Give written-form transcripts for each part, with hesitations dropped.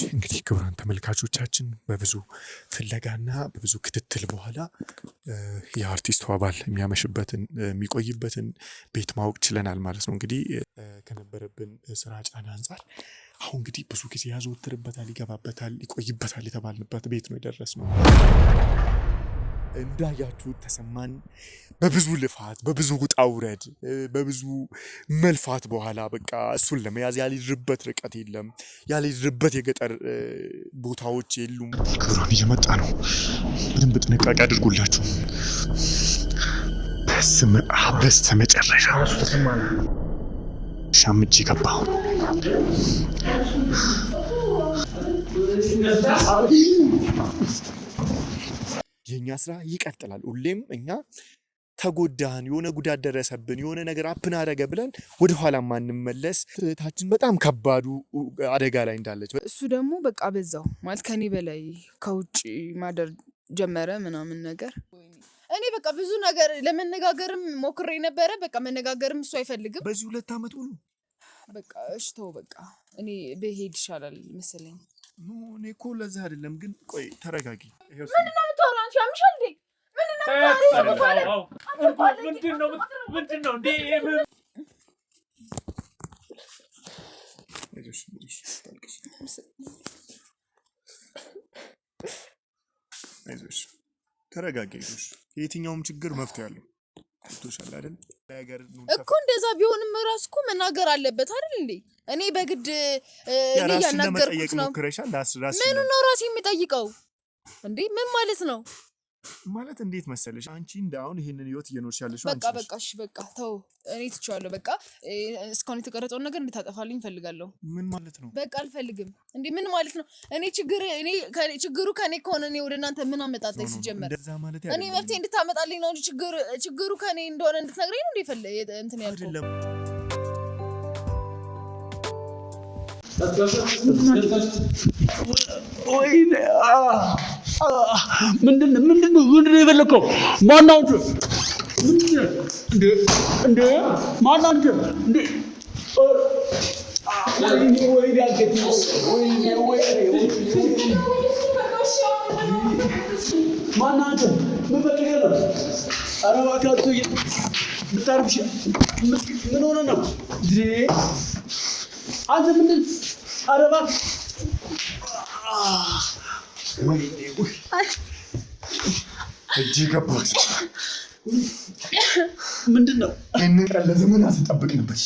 እንግዲህ ክቡራን ተመልካቾቻችን በብዙ ፍለጋና በብዙ ክትትል በኋላ የአርቲስቱ አባል የሚያመሽበትን የሚቆይበትን ቤት ማወቅ ችለናል ማለት ነው። እንግዲህ ከነበረብን ስራ ጫና አንፃር አሁን እንግዲህ ብዙ ጊዜ ያዘወትርበታል፣ ይገባበታል፣ ይቆይበታል የተባልንበት ቤት ነው የደረስነው። እንዳያችሁት ተሰማን በብዙ ልፋት በብዙ ውጣ ውረድ በብዙ መልፋት በኋላ በቃ እሱን ለመያዝ ያልሄድንበት ርቀት የለም፣ ያልሄድንበት የገጠር ቦታዎች የሉም። ክብሯን እየመጣ ነው። በደንብ ጥንቃቄ አድርጉላችሁ። በስተመጨረሻ ሻምቼ ገባሁ። የኛ ስራ ይቀጥላል። ሁሌም እኛ ተጎዳን፣ የሆነ ጉዳት ደረሰብን፣ የሆነ ነገር አፕን አደረገ ብለን ወደ ኋላ ማንመለስ። እህታችን በጣም ከባዱ አደጋ ላይ እንዳለች እሱ ደግሞ በቃ በዛው ማለት ከኔ በላይ ከውጭ ማደር ጀመረ ምናምን ነገር። እኔ በቃ ብዙ ነገር ለመነጋገርም ሞክሬ ነበረ። በቃ መነጋገርም እሱ አይፈልግም። በዚህ 2 ዓመት ሙሉ በቃ እሺ ተው በቃ እኔ በሄድ ይሻላል መሰለኝ። እኔ እኮ ለዛ አይደለም ግን ቆይ ተረጋጊ። ምንድነው የምታወራው አንቺ? አምሻል እንዴ? ምንድነው እንዴ? አይዞሽ ተረጋጊ። የትኛውም ችግር መፍትሄ አለው። ቶሻል አይደል? እኮ እንደዛ ቢሆንም ራስ እኮ መናገር አለበት አይደል እንዴ? እኔ በግድ እኔ ያናገርኩት ነው። ምን ነው ራስ የሚጠይቀው እንዴ? ምን ማለት ነው? ማለት እንዴት መሰለሽ አንቺ እንዳውን ይሄንን ህይወት እየኖርሽ ያለሽ አንቺ በቃ እሺ በቃ ተው። እኔ ትቻለሁ በቃ እስካሁን የተቀረጸውን ነገር እንድታጠፋልኝ ፈልጋለሁ። ምን ማለት ነው? በቃ አልፈልግም እንዴ? ምን ማለት ነው? ችግሩ ከኔ ከሆነ እኔ ወደ እናንተ ምን አመጣጣኝ? ሲጀመር እኔ መፍትሄ እንድታመጣልኝ ነው እንጂ ችግሩ ከኔ እንደሆነ እንድትነግረኝ ነው እንዴ? እንትን ያልኩት ምንድነው የፈለከው? ማነው አንተ? እንዴ ማነው አንተ? እንዴ ማነው አንተ? ምን ፈልገህ ነው? ኧረ እባክህ አትይ። ብታርፍሽ ምን ሆነ ነው እንዴ? አንተ ምንድን? ኧረ እባክህ እጅ ገባክ። ምንድነው? ይሄንን ቀን ለዘመናት ተጠብቅንበት።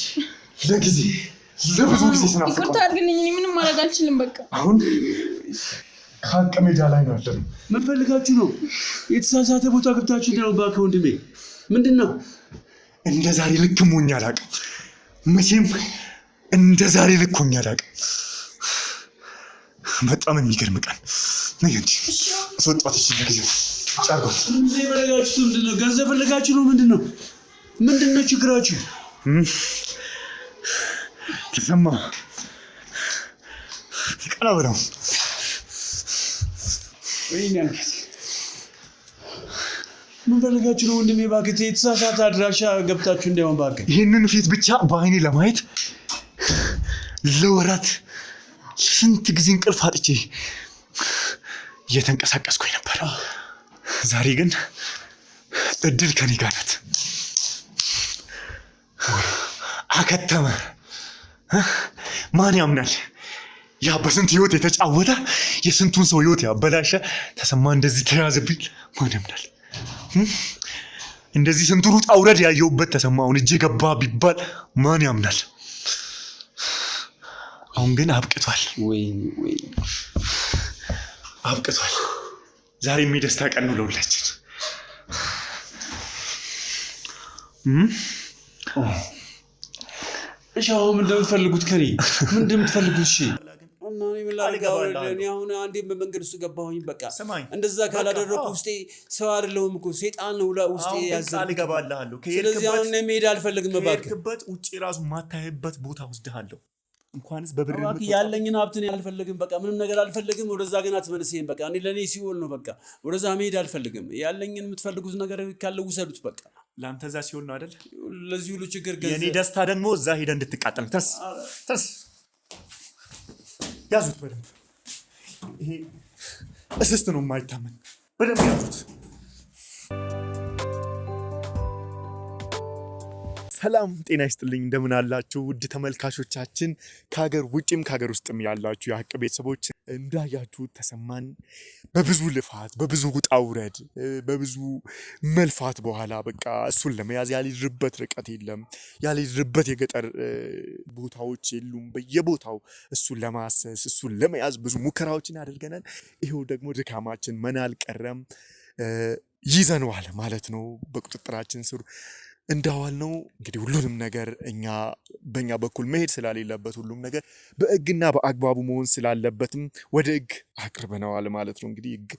ለብዙ ጊዜ ስናፍቀው። ይቅርታ አድርግልኝ። እኔ ምንም ማድረግ አልችልም። በቃ አሁን ከሀቅ ሜዳ ላይ ነው ያለነው። ምን ፈልጋችሁ ነው? የተሳሳተ ቦታ ገብታችሁ ነው? እባክህ ወንድሜ ምንድነው? እንደ ዛሬ ልክ ሞኝ አላውቅም። መቼም እንደ ዛሬ ልክ ሞኝ አላውቅም። በጣም የሚገርም ቀን ነው። እንዴ አስወጣት እሺ። ለጊዜው ጫርጎት ምን ፈልጋችሁ? ምንድነው? ገንዘብ ፈልጋችሁ ነው? ምንድነው ችግራችሁ? ተሰማ ቀና በለው። ወይኔ ምን ፈልጋችሁ ነው ወንድሜ? እባክህ የተሳሳተ አድራሻ ገብታችሁ እንዳይሆን እባክህ። ይሄንን ፊት ብቻ በአይኔ ለማየት ለወራት ስንት ጊዜ እንቅልፍ አጥቼ እየተንቀሳቀስኩኝ ነበር። ዛሬ ግን እድል ከኔ ጋር ናት። አከተመ። ማን ያምናል? ያ በስንት ህይወት የተጫወተ የስንቱን ሰው ህይወት ያበላሸ ተሰማ እንደዚህ ተያዘብኝ። ማን ያምናል? እንደዚህ ስንቱን ውጣ ውረድ ያየሁበት ተሰማ አሁን እጄ ገባ ቢባል ማን ያምናል? አሁን ግን አብቅቷል። አብቅቷል። ዛሬ የሚደስታ ቀን ነው ለሁላችን። እሺ አሁን ምንድን ነው የምትፈልጉት ከኔ? ምንድን ነው የምትፈልጉት? እሺ እና እኔ ምን ላድርገው? እኔ አሁን አንዴ በመንገድ ውስጥ ገባሁኝ። በቃ እንደዛ ካላደረኩ ውስጤ ሰው አይደለሁም እኮ ሴጣን ነው ውስጤ ያዘው። አልገባልሃለሁ። ስለዚህ አሁን መሄድ አልፈልግም። እባክህ ከሄድክበት ውጪ ራሱ ማታይበት ቦታ ወስድሃለሁ። እንኳንስ በብር ያለኝን ሀብትን አልፈልግም። በቃ ምንም ነገር አልፈልግም። ወደዛ ግን አትመልሰኝ። በቃ እኔ ለኔ ሲኦል ነው። በቃ ወደዛ መሄድ አልፈልግም። ያለኝን የምትፈልጉት ነገር ካለ ውሰዱት። በቃ ላንተ እዛ ሲኦል ነው አይደል? ለዚህ ሁሉ ችግር የኔ ደስታ ደግሞ እዛ ሄደህ እንድትቃጠል። ተስ ያዙት በደንብ ይሄ እስስት ነው የማይታመን። በደንብ ያዙት። ሰላም ጤና ይስጥልኝ። እንደምን አላችሁ ውድ ተመልካቾቻችን? ከሀገር ውጭም ከሀገር ውስጥም ያላችሁ የሀቅ ቤተሰቦች እንዳያችሁት ተሰማን በብዙ ልፋት በብዙ ውጣ ውረድ በብዙ መልፋት በኋላ በቃ እሱን ለመያዝ ያልሄድንበት ርቀት የለም፣ ያልሄድንበት የገጠር ቦታዎች የሉም። በየቦታው እሱን ለማሰስ እሱን ለመያዝ ብዙ ሙከራዎችን አድርገናል። ይሄው ደግሞ ድካማችን መና አልቀረም፣ ይዘነዋል ማለት ነው። በቁጥጥራችን ስር እንዳዋል ነው። እንግዲህ ሁሉንም ነገር በእኛ በኩል መሄድ ስላሌለበት ሁሉም ነገር በሕግና በአግባቡ መሆን ስላለበትም ወደ ሕግ አቅርበነዋል ማለት ነው። እንግዲህ ሕግ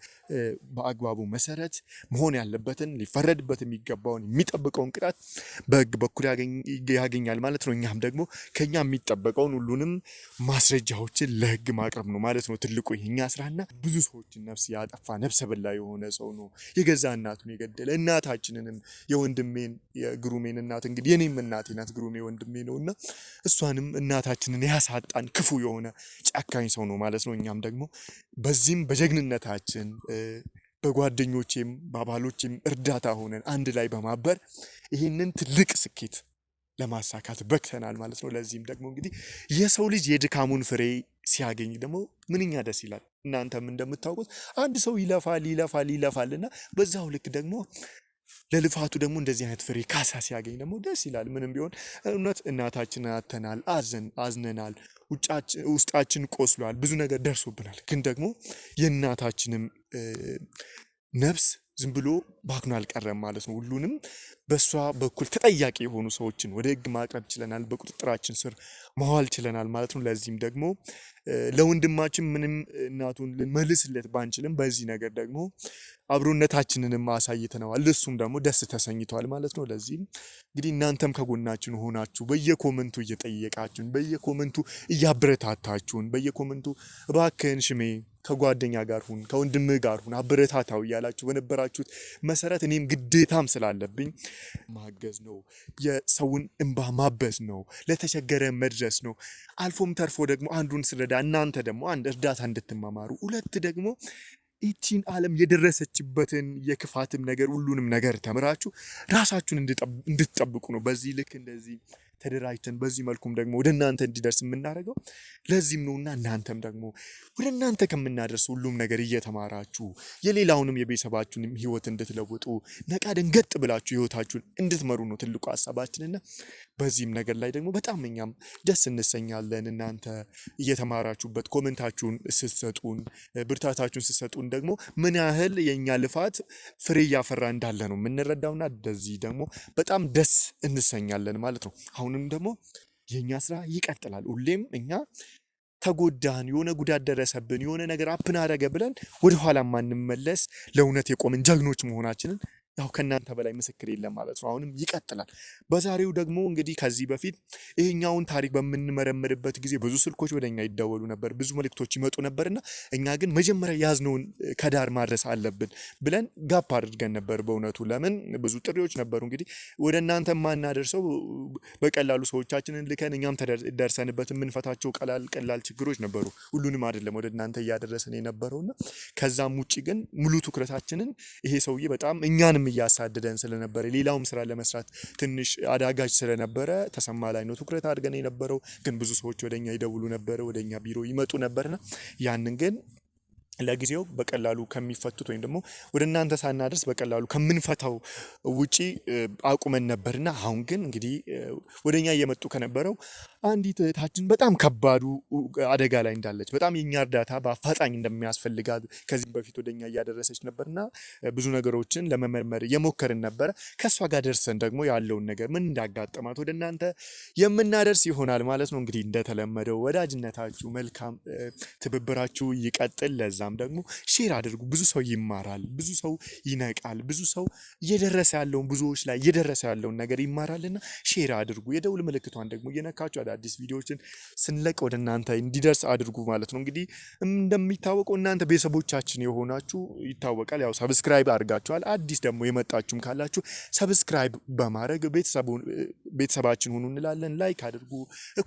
በአግባቡ መሰረት መሆን ያለበትን ሊፈረድበት የሚገባውን የሚጠብቀውን ቅጣት በሕግ በኩል ያገኛል ማለት ነው። እኛም ደግሞ ከኛ የሚጠበቀውን ሁሉንም ማስረጃዎችን ለሕግ ማቅረብ ነው ማለት ነው። ትልቁ የኛ ስራና ብዙ ሰዎችን ነፍስ ያጠፋ ነፍሰ በላ የሆነ ሰው ነው። የገዛ እናቱን የገደለ እናታችንንም የወንድሜን ግሩሜን እናት እንግዲህ የኔም እናቴ ናት፣ ግሩሜ ወንድሜ ነውና እሷንም እናታችንን ያሳጣን ክፉ የሆነ ጨካኝ ሰው ነው ማለት ነው። እኛም ደግሞ በዚህም በጀግንነታችን በጓደኞቼም በአባሎቼም እርዳታ ሆነን አንድ ላይ በማበር ይህንን ትልቅ ስኬት ለማሳካት በክተናል ማለት ነው። ለዚህም ደግሞ እንግዲህ የሰው ልጅ የድካሙን ፍሬ ሲያገኝ ደግሞ ምንኛ ደስ ይላል። እናንተም እንደምታውቁት አንድ ሰው ይለፋልና በዛው ልክ ደግሞ ለልፋቱ ደግሞ እንደዚህ አይነት ፍሬ ካሳ ሲያገኝ ደግሞ ደስ ይላል። ምንም ቢሆን እውነት እናታችንን አጥተናል፣ አዝነናል፣ ውስጣችን ቆስሏል፣ ብዙ ነገር ደርሶብናል። ግን ደግሞ የእናታችንም ነፍስ ዝም ብሎ ባክኖ አልቀረም ማለት ነው። ሁሉንም በእሷ በኩል ተጠያቂ የሆኑ ሰዎችን ወደ ሕግ ማቅረብ ችለናል፣ በቁጥጥራችን ስር መዋል ችለናል ማለት ነው። ለዚህም ደግሞ ለወንድማችን ምንም እናቱን ልንመልስለት ባንችልም በዚህ ነገር ደግሞ አብሮነታችንንም አሳይተነዋል። እሱም ደግሞ ደስ ተሰኝተዋል ማለት ነው። ለዚህም እንግዲህ እናንተም ከጎናችን ሆናችሁ በየኮመንቱ እየጠየቃችሁን፣ በየኮመንቱ እያበረታታችሁን፣ በየኮመንቱ እባክህን ሽሜ ከጓደኛ ጋር ሁን፣ ከወንድምህ ጋር ሁን፣ አበረታታው እያላችሁ በነበራችሁት መሰረት እኔም ግዴታም ስላለብኝ ማገዝ ነው፣ የሰውን እንባ ማበስ ነው፣ ለተቸገረ መድረስ ነው። አልፎም ተርፎ ደግሞ አንዱን ስረዳ እናንተ ደግሞ አንድ እርዳታ እንድትማማሩ፣ ሁለት ደግሞ ይቺን ዓለም የደረሰችበትን የክፋትም ነገር ሁሉንም ነገር ተምራችሁ ራሳችሁን እንድትጠብቁ ነው። በዚህ ልክ እንደዚህ ተደራጅተን በዚህ መልኩም ደግሞ ወደ እናንተ እንዲደርስ የምናደርገው ለዚህም ነውና እናንተም ደግሞ ወደ እናንተ ከምናደርስ ሁሉም ነገር እየተማራችሁ የሌላውንም የቤተሰባችሁንም ሕይወት እንድትለውጡ ነቃ ደንገጥ ብላችሁ ሕይወታችሁን እንድትመሩ ነው ትልቁ ሀሳባችንና በዚህም ነገር ላይ ደግሞ በጣም እኛም ደስ እንሰኛለን። እናንተ እየተማራችሁበት ኮሜንታችሁን ስትሰጡን፣ ብርታታችሁን ስትሰጡን ደግሞ ምን ያህል የእኛ ልፋት ፍሬ እያፈራ እንዳለ ነው የምንረዳውና በዚህ ደግሞ በጣም ደስ እንሰኛለን ማለት ነው። አሁንም ደግሞ የኛ ስራ ይቀጥላል። ሁሌም እኛ ተጎዳን፣ የሆነ ጉዳት ደረሰብን፣ የሆነ ነገር አፕን አደረገ ብለን ወደኋላ ማንመለስ ለእውነት የቆምን ጀግኖች መሆናችንን ያው ከእናንተ በላይ ምስክር የለም ማለት ነው። አሁንም ይቀጥላል። በዛሬው ደግሞ እንግዲህ ከዚህ በፊት ይሄኛውን ታሪክ በምንመረምርበት ጊዜ ብዙ ስልኮች ወደኛ ይደወሉ ነበር፣ ብዙ መልእክቶች ይመጡ ነበርና እኛ ግን መጀመሪያ ያዝነውን ከዳር ማድረስ አለብን ብለን ጋፕ አድርገን ነበር። በእውነቱ ለምን ብዙ ጥሪዎች ነበሩ። እንግዲህ ወደ እናንተ ማናደርሰው በቀላሉ ሰዎቻችንን ልከን እኛም ደርሰንበት የምንፈታቸው ቀላል ችግሮች ነበሩ። ሁሉንም አይደለም ወደ እናንተ እያደረሰን የነበረውና ከዛም ውጪ ግን ሙሉ ትኩረታችንን ይሄ ሰውዬ በጣም እኛንም እያሳደደን ስለነበረ ሌላውም ስራ ለመስራት ትንሽ አዳጋጅ ስለነበረ ተሰማ ላይ ነው ትኩረት አድርገን የነበረው። ግን ብዙ ሰዎች ወደኛ ይደውሉ ነበረ፣ ወደኛ ቢሮ ይመጡ ነበርና ያንን ግን ለጊዜው በቀላሉ ከሚፈቱት ወይም ደግሞ ወደ እናንተ ሳናደርስ በቀላሉ ከምንፈታው ውጪ አቁመን ነበርና አሁን ግን እንግዲህ ወደኛ እየመጡ ከነበረው አንዲት እህታችን በጣም ከባዱ አደጋ ላይ እንዳለች በጣም የኛ እርዳታ በአፋጣኝ እንደሚያስፈልጋት ከዚህም በፊት ወደኛ እያደረሰች ነበርና ብዙ ነገሮችን ለመመርመር የሞከርን ነበረ። ከሷ ጋር ደርሰን ደግሞ ያለውን ነገር ምን እንዳጋጠማት ወደ እናንተ የምናደርስ ይሆናል ማለት ነው። እንግዲህ እንደተለመደው ወዳጅነታችሁ መልካም ትብብራችሁ ይቀጥል። ለዛም ደግሞ ሼር አድርጉ። ብዙ ሰው ይማራል፣ ብዙ ሰው ይነቃል፣ ብዙ ሰው እየደረሰ ያለውን ብዙዎች ላይ እየደረሰ ያለውን ነገር ይማራልና ሼር አድርጉ። የደውል ምልክቷን ደግሞ እየነካችሁ አዳዲስ ቪዲዮዎችን ስንለቅ ወደ እናንተ እንዲደርስ አድርጉ ማለት ነው። እንግዲህ እንደሚታወቀው እናንተ ቤተሰቦቻችን የሆናችሁ ይታወቃል። ያው ሰብስክራይብ አድርጋችኋል። አዲስ ደግሞ የመጣችሁም ካላችሁ ሰብስክራይብ በማድረግ ቤተሰቡን ቤተሰባችን ሁኑ እንላለን። ላይክ አድርጉ።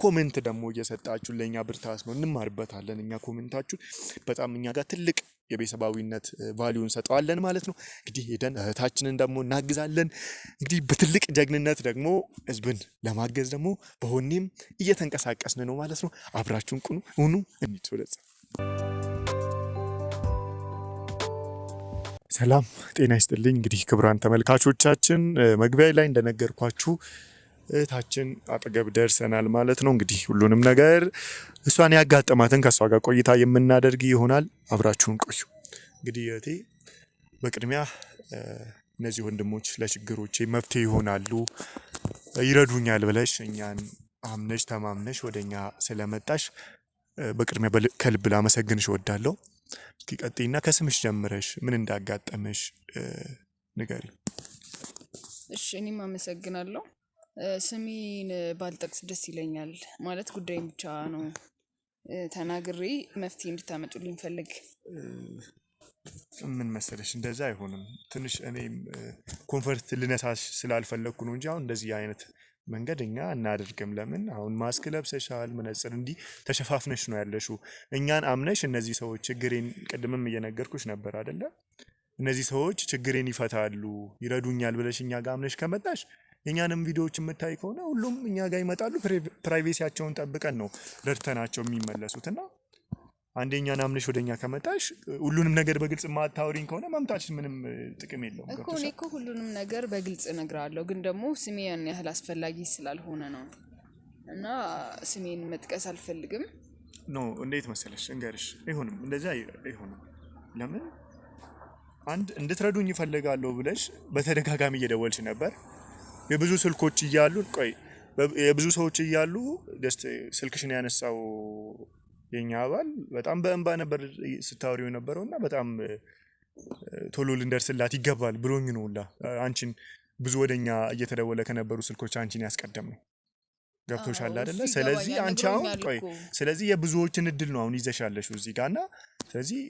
ኮሜንት ደግሞ እየሰጣችሁ ለኛ ብርታት ነው፣ እንማርበታለን። እኛ ኮሜንታችሁ በጣም እኛ ጋር ትልቅ የቤተሰባዊነት ቫልዩን ሰጠዋለን ማለት ነው። እንግዲህ ሄደን እህታችንን ደግሞ እናግዛለን። እንግዲህ በትልቅ ጀግንነት ደግሞ ህዝብን ለማገዝ ደግሞ በሆኔም እየተንቀሳቀስን ነው ማለት ነው። አብራችሁን ሁኑ። እንሂድ ወደዛ። ሰላም ጤና ይስጥልኝ። እንግዲህ ክቡራን ተመልካቾቻችን መግቢያ ላይ እንደነገርኳችሁ እህታችን አጠገብ ደርሰናል ማለት ነው። እንግዲህ ሁሉንም ነገር እሷን ያጋጠማትን ከእሷ ጋር ቆይታ የምናደርግ ይሆናል። አብራችሁን ቆዩ። እንግዲህ እህቴ በቅድሚያ እነዚህ ወንድሞች ለችግሮቼ መፍትሄ ይሆናሉ፣ ይረዱኛል ብለሽ እኛን አምነሽ ተማምነሽ ወደኛ ስለመጣሽ በቅድሚያ ከልብ ላመሰግንሽ እወዳለሁ። ቀጥይና ከስምሽ ጀምረሽ ምን እንዳጋጠመሽ ንገሪ። እሺ እኔም አመሰግናለሁ። ስሜን ባልጠቅስ ደስ ይለኛል። ማለት ጉዳይም ብቻ ነው ተናግሬ መፍትሄ እንድታመጡልኝ ፈልግ። ምን መሰለሽ እንደዛ አይሆንም። ትንሽ እኔም ኮንፈርት ልነሳሽ ስላልፈለግኩ ነው እንጂ አሁን እንደዚህ አይነት መንገድ እኛ እናደርግም። ለምን አሁን ማስክ ለብሰሻል፣ መነጽር እንዲህ ተሸፋፍነሽ ነው ያለሽው። እኛን አምነሽ እነዚህ ሰዎች ችግሬን ቅድምም እየነገርኩሽ ነበር አይደለ? እነዚህ ሰዎች ችግሬን ይፈታሉ፣ ይረዱኛል ብለሽ እኛ ጋር አምነሽ ከመጣሽ የኛንም ቪዲዮዎች የምታይ ከሆነ ሁሉም እኛ ጋር ይመጣሉ። ፕራይቬሲያቸውን ጠብቀን ነው ረድተናቸው የሚመለሱትና አንደኛን አምነሽ ወደኛ ከመጣሽ ሁሉንም ነገር በግልጽ ማታወሪኝ ከሆነ መምጣትሽ ምንም ጥቅም የለውም እኮ። እኔ እኮ ሁሉንም ነገር በግልጽ እነግራለሁ፣ ግን ደግሞ ስሜ ያን ያህል አስፈላጊ ስላልሆነ ነው እና ስሜን መጥቀስ አልፈልግም። ኖ እንዴት መሰለሽ እንገርሽ፣ አይሆንም፣ እንደዛ አይሆንም። ለምን አንድ እንድትረዱኝ ይፈልጋለሁ ብለሽ በተደጋጋሚ እየደወልሽ ነበር። የብዙ ስልኮች እያሉ የብዙ ሰዎች እያሉ ስልክሽን ያነሳው የኛ አባል በጣም በእንባ ነበር ስታወሪው የነበረውና በጣም ቶሎ ልንደርስላት ይገባል ብሎኝ ነውላ አንቺን ብዙ ወደኛ እየተደወለ ከነበሩ ስልኮች አንቺን ያስቀደም ነው። ገብቶሻል አይደለ? ስለዚህ አንቺ አሁን ስለዚህ የብዙዎችን እድል ነው አሁን ይዘሻለሽ እዚህ ጋርና ስለዚህ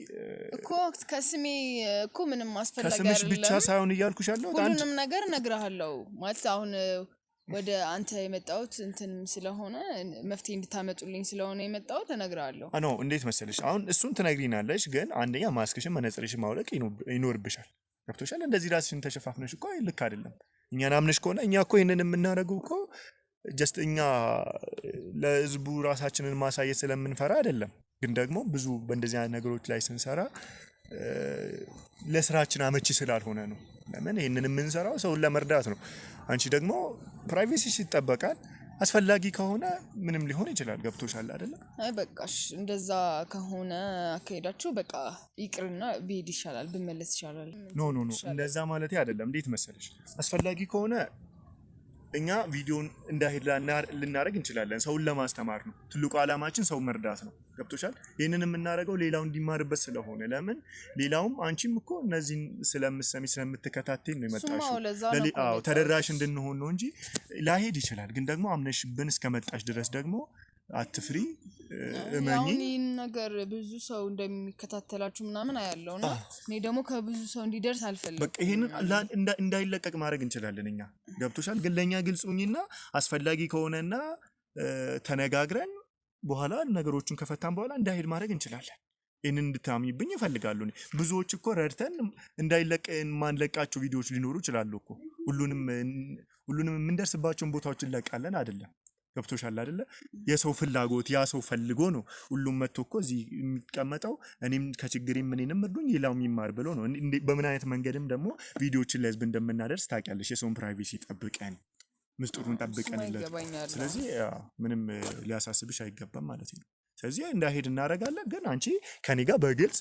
እኮ ከስሜ እኮ ምንም አስፈላጊ አይደለም። ከስምሽ ብቻ ሳይሆን እያልኩሽ ያለው ሁሉንም ነገር እነግርሃለሁ ማለት አሁን ወደ አንተ የመጣሁት እንትን ስለሆነ መፍትሄ እንድታመጡልኝ ስለሆነ የመጣሁት እነግርሃለሁ። አኖ እንዴት መሰለሽ አሁን እሱን ትነግሪናለሽ፣ ግን አንደኛ ማስክሽን መነጽርሽን ማውለቅ ይኖርብሻል። ገብቶሻል? እንደዚህ ራስሽን ተሸፋፍነሽ እኮ ልክ አይደለም። እኛን አምነሽ ከሆነ እኛ እኮ ይሄንን የምናደርገው እኮ ጀስት እኛ ለህዝቡ ራሳችንን ማሳየት ስለምንፈራ አይደለም። ግን ደግሞ ብዙ በእንደዚህ አይነት ነገሮች ላይ ስንሰራ ለስራችን አመቺ ስላልሆነ ነው። ለምን ይሄንን የምንሰራው ሰውን ለመርዳት ነው። አንቺ ደግሞ ፕራይቬሲሽ ይጠበቃል። አስፈላጊ ከሆነ ምንም ሊሆን ይችላል። ገብቶሻል አይደለ? አይ በቃሽ፣ እንደዛ ከሆነ አካሄዳችሁ በቃ ይቅርና ብሄድ ይሻላል፣ ብመለስ ይሻላል። ኖ እንደዛ ማለት አይደለም። እንዴት መሰለሽ አስፈላጊ ከሆነ እኛ ቪዲዮን እንዳይሄድ ልናደርግ እንችላለን። ሰውን ለማስተማር ነው ትልቁ ዓላማችን፣ ሰው መርዳት ነው። ገብቶሻል? ይህንን የምናደርገው ሌላው እንዲማርበት ስለሆነ ለምን ሌላውም አንቺም እኮ እነዚህን ስለምትሰሚ ስለምትከታተይ ነው የመጣሽው። ተደራሽ እንድንሆን ነው እንጂ ላይሄድ ይችላል። ግን ደግሞ አምነሽብን እስከመጣሽ ድረስ ደግሞ አትፍሪ፣ እመኚ። ይህን ነገር ብዙ ሰው እንደሚከታተላችሁ ምናምን አያለውና እኔ ደግሞ ከብዙ ሰው እንዲደርስ አልፈልግም። በቃ ይሄንን እንዳይለቀቅ ማድረግ እንችላለን እኛ። ገብቶሻል? ግን ለእኛ ግልጽ ሁኚና አስፈላጊ ከሆነና ተነጋግረን በኋላ ነገሮችን ከፈታን በኋላ እንዳይሄድ ማድረግ እንችላለን። ይህንን እንድታምኝብኝ ይፈልጋሉ። ብዙዎች እኮ ረድተን እንዳይለቅ ማንለቃቸው ቪዲዮዎች ሊኖሩ ይችላሉ እኮ። ሁሉንም የምንደርስባቸውን ቦታዎች እንለቃለን አይደለም። ገብቶሻል አይደለ? የሰው ፍላጎት ያ ሰው ፈልጎ ነው ሁሉም መጥቶ እኮ እዚህ የሚቀመጠው። እኔም ከችግሬም እኔንም እርዱኝ ሌላው የሚማር ብሎ ነው። በምን አይነት መንገድም ደግሞ ቪዲዮዎችን ለህዝብ እንደምናደርስ ታውቂያለሽ። የሰውን ፕራይቬሲ ጠብቀን ምስጢሩን ጠብቀንለት። ስለዚህ ምንም ሊያሳስብሽ አይገባም ማለት ነው። ስለዚህ እንዳይሄድ እናደርጋለን። ግን አንቺ ከኔ ጋር በግልጽ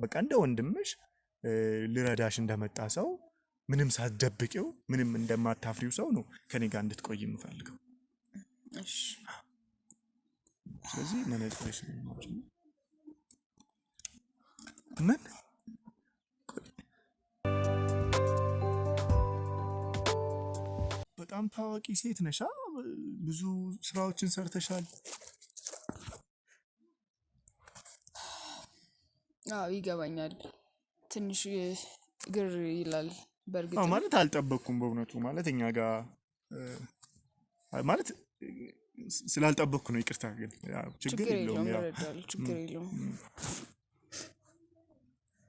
በቃ እንደ ወንድምሽ ልረዳሽ እንደመጣ ሰው ምንም ሳትደብቂው ምንም እንደማታፍሪው ሰው ነው ከኔ ጋር እንድትቆይ የምፈልገው። እሺ ስለዚህ መነጽርሽ ምን በጣም ታዋቂ ሴት ነሽ። ብዙ ስራዎችን ሰርተሻል። ይገባኛል። ትንሽ ግር ይላል። በእርግጥ ማለት አልጠበቅኩም በእውነቱ። ማለት እኛ ጋር ማለት ስላልጠበቅኩ ነው ይቅርታ ግን ችግር የለውም ያው ችግር የለውም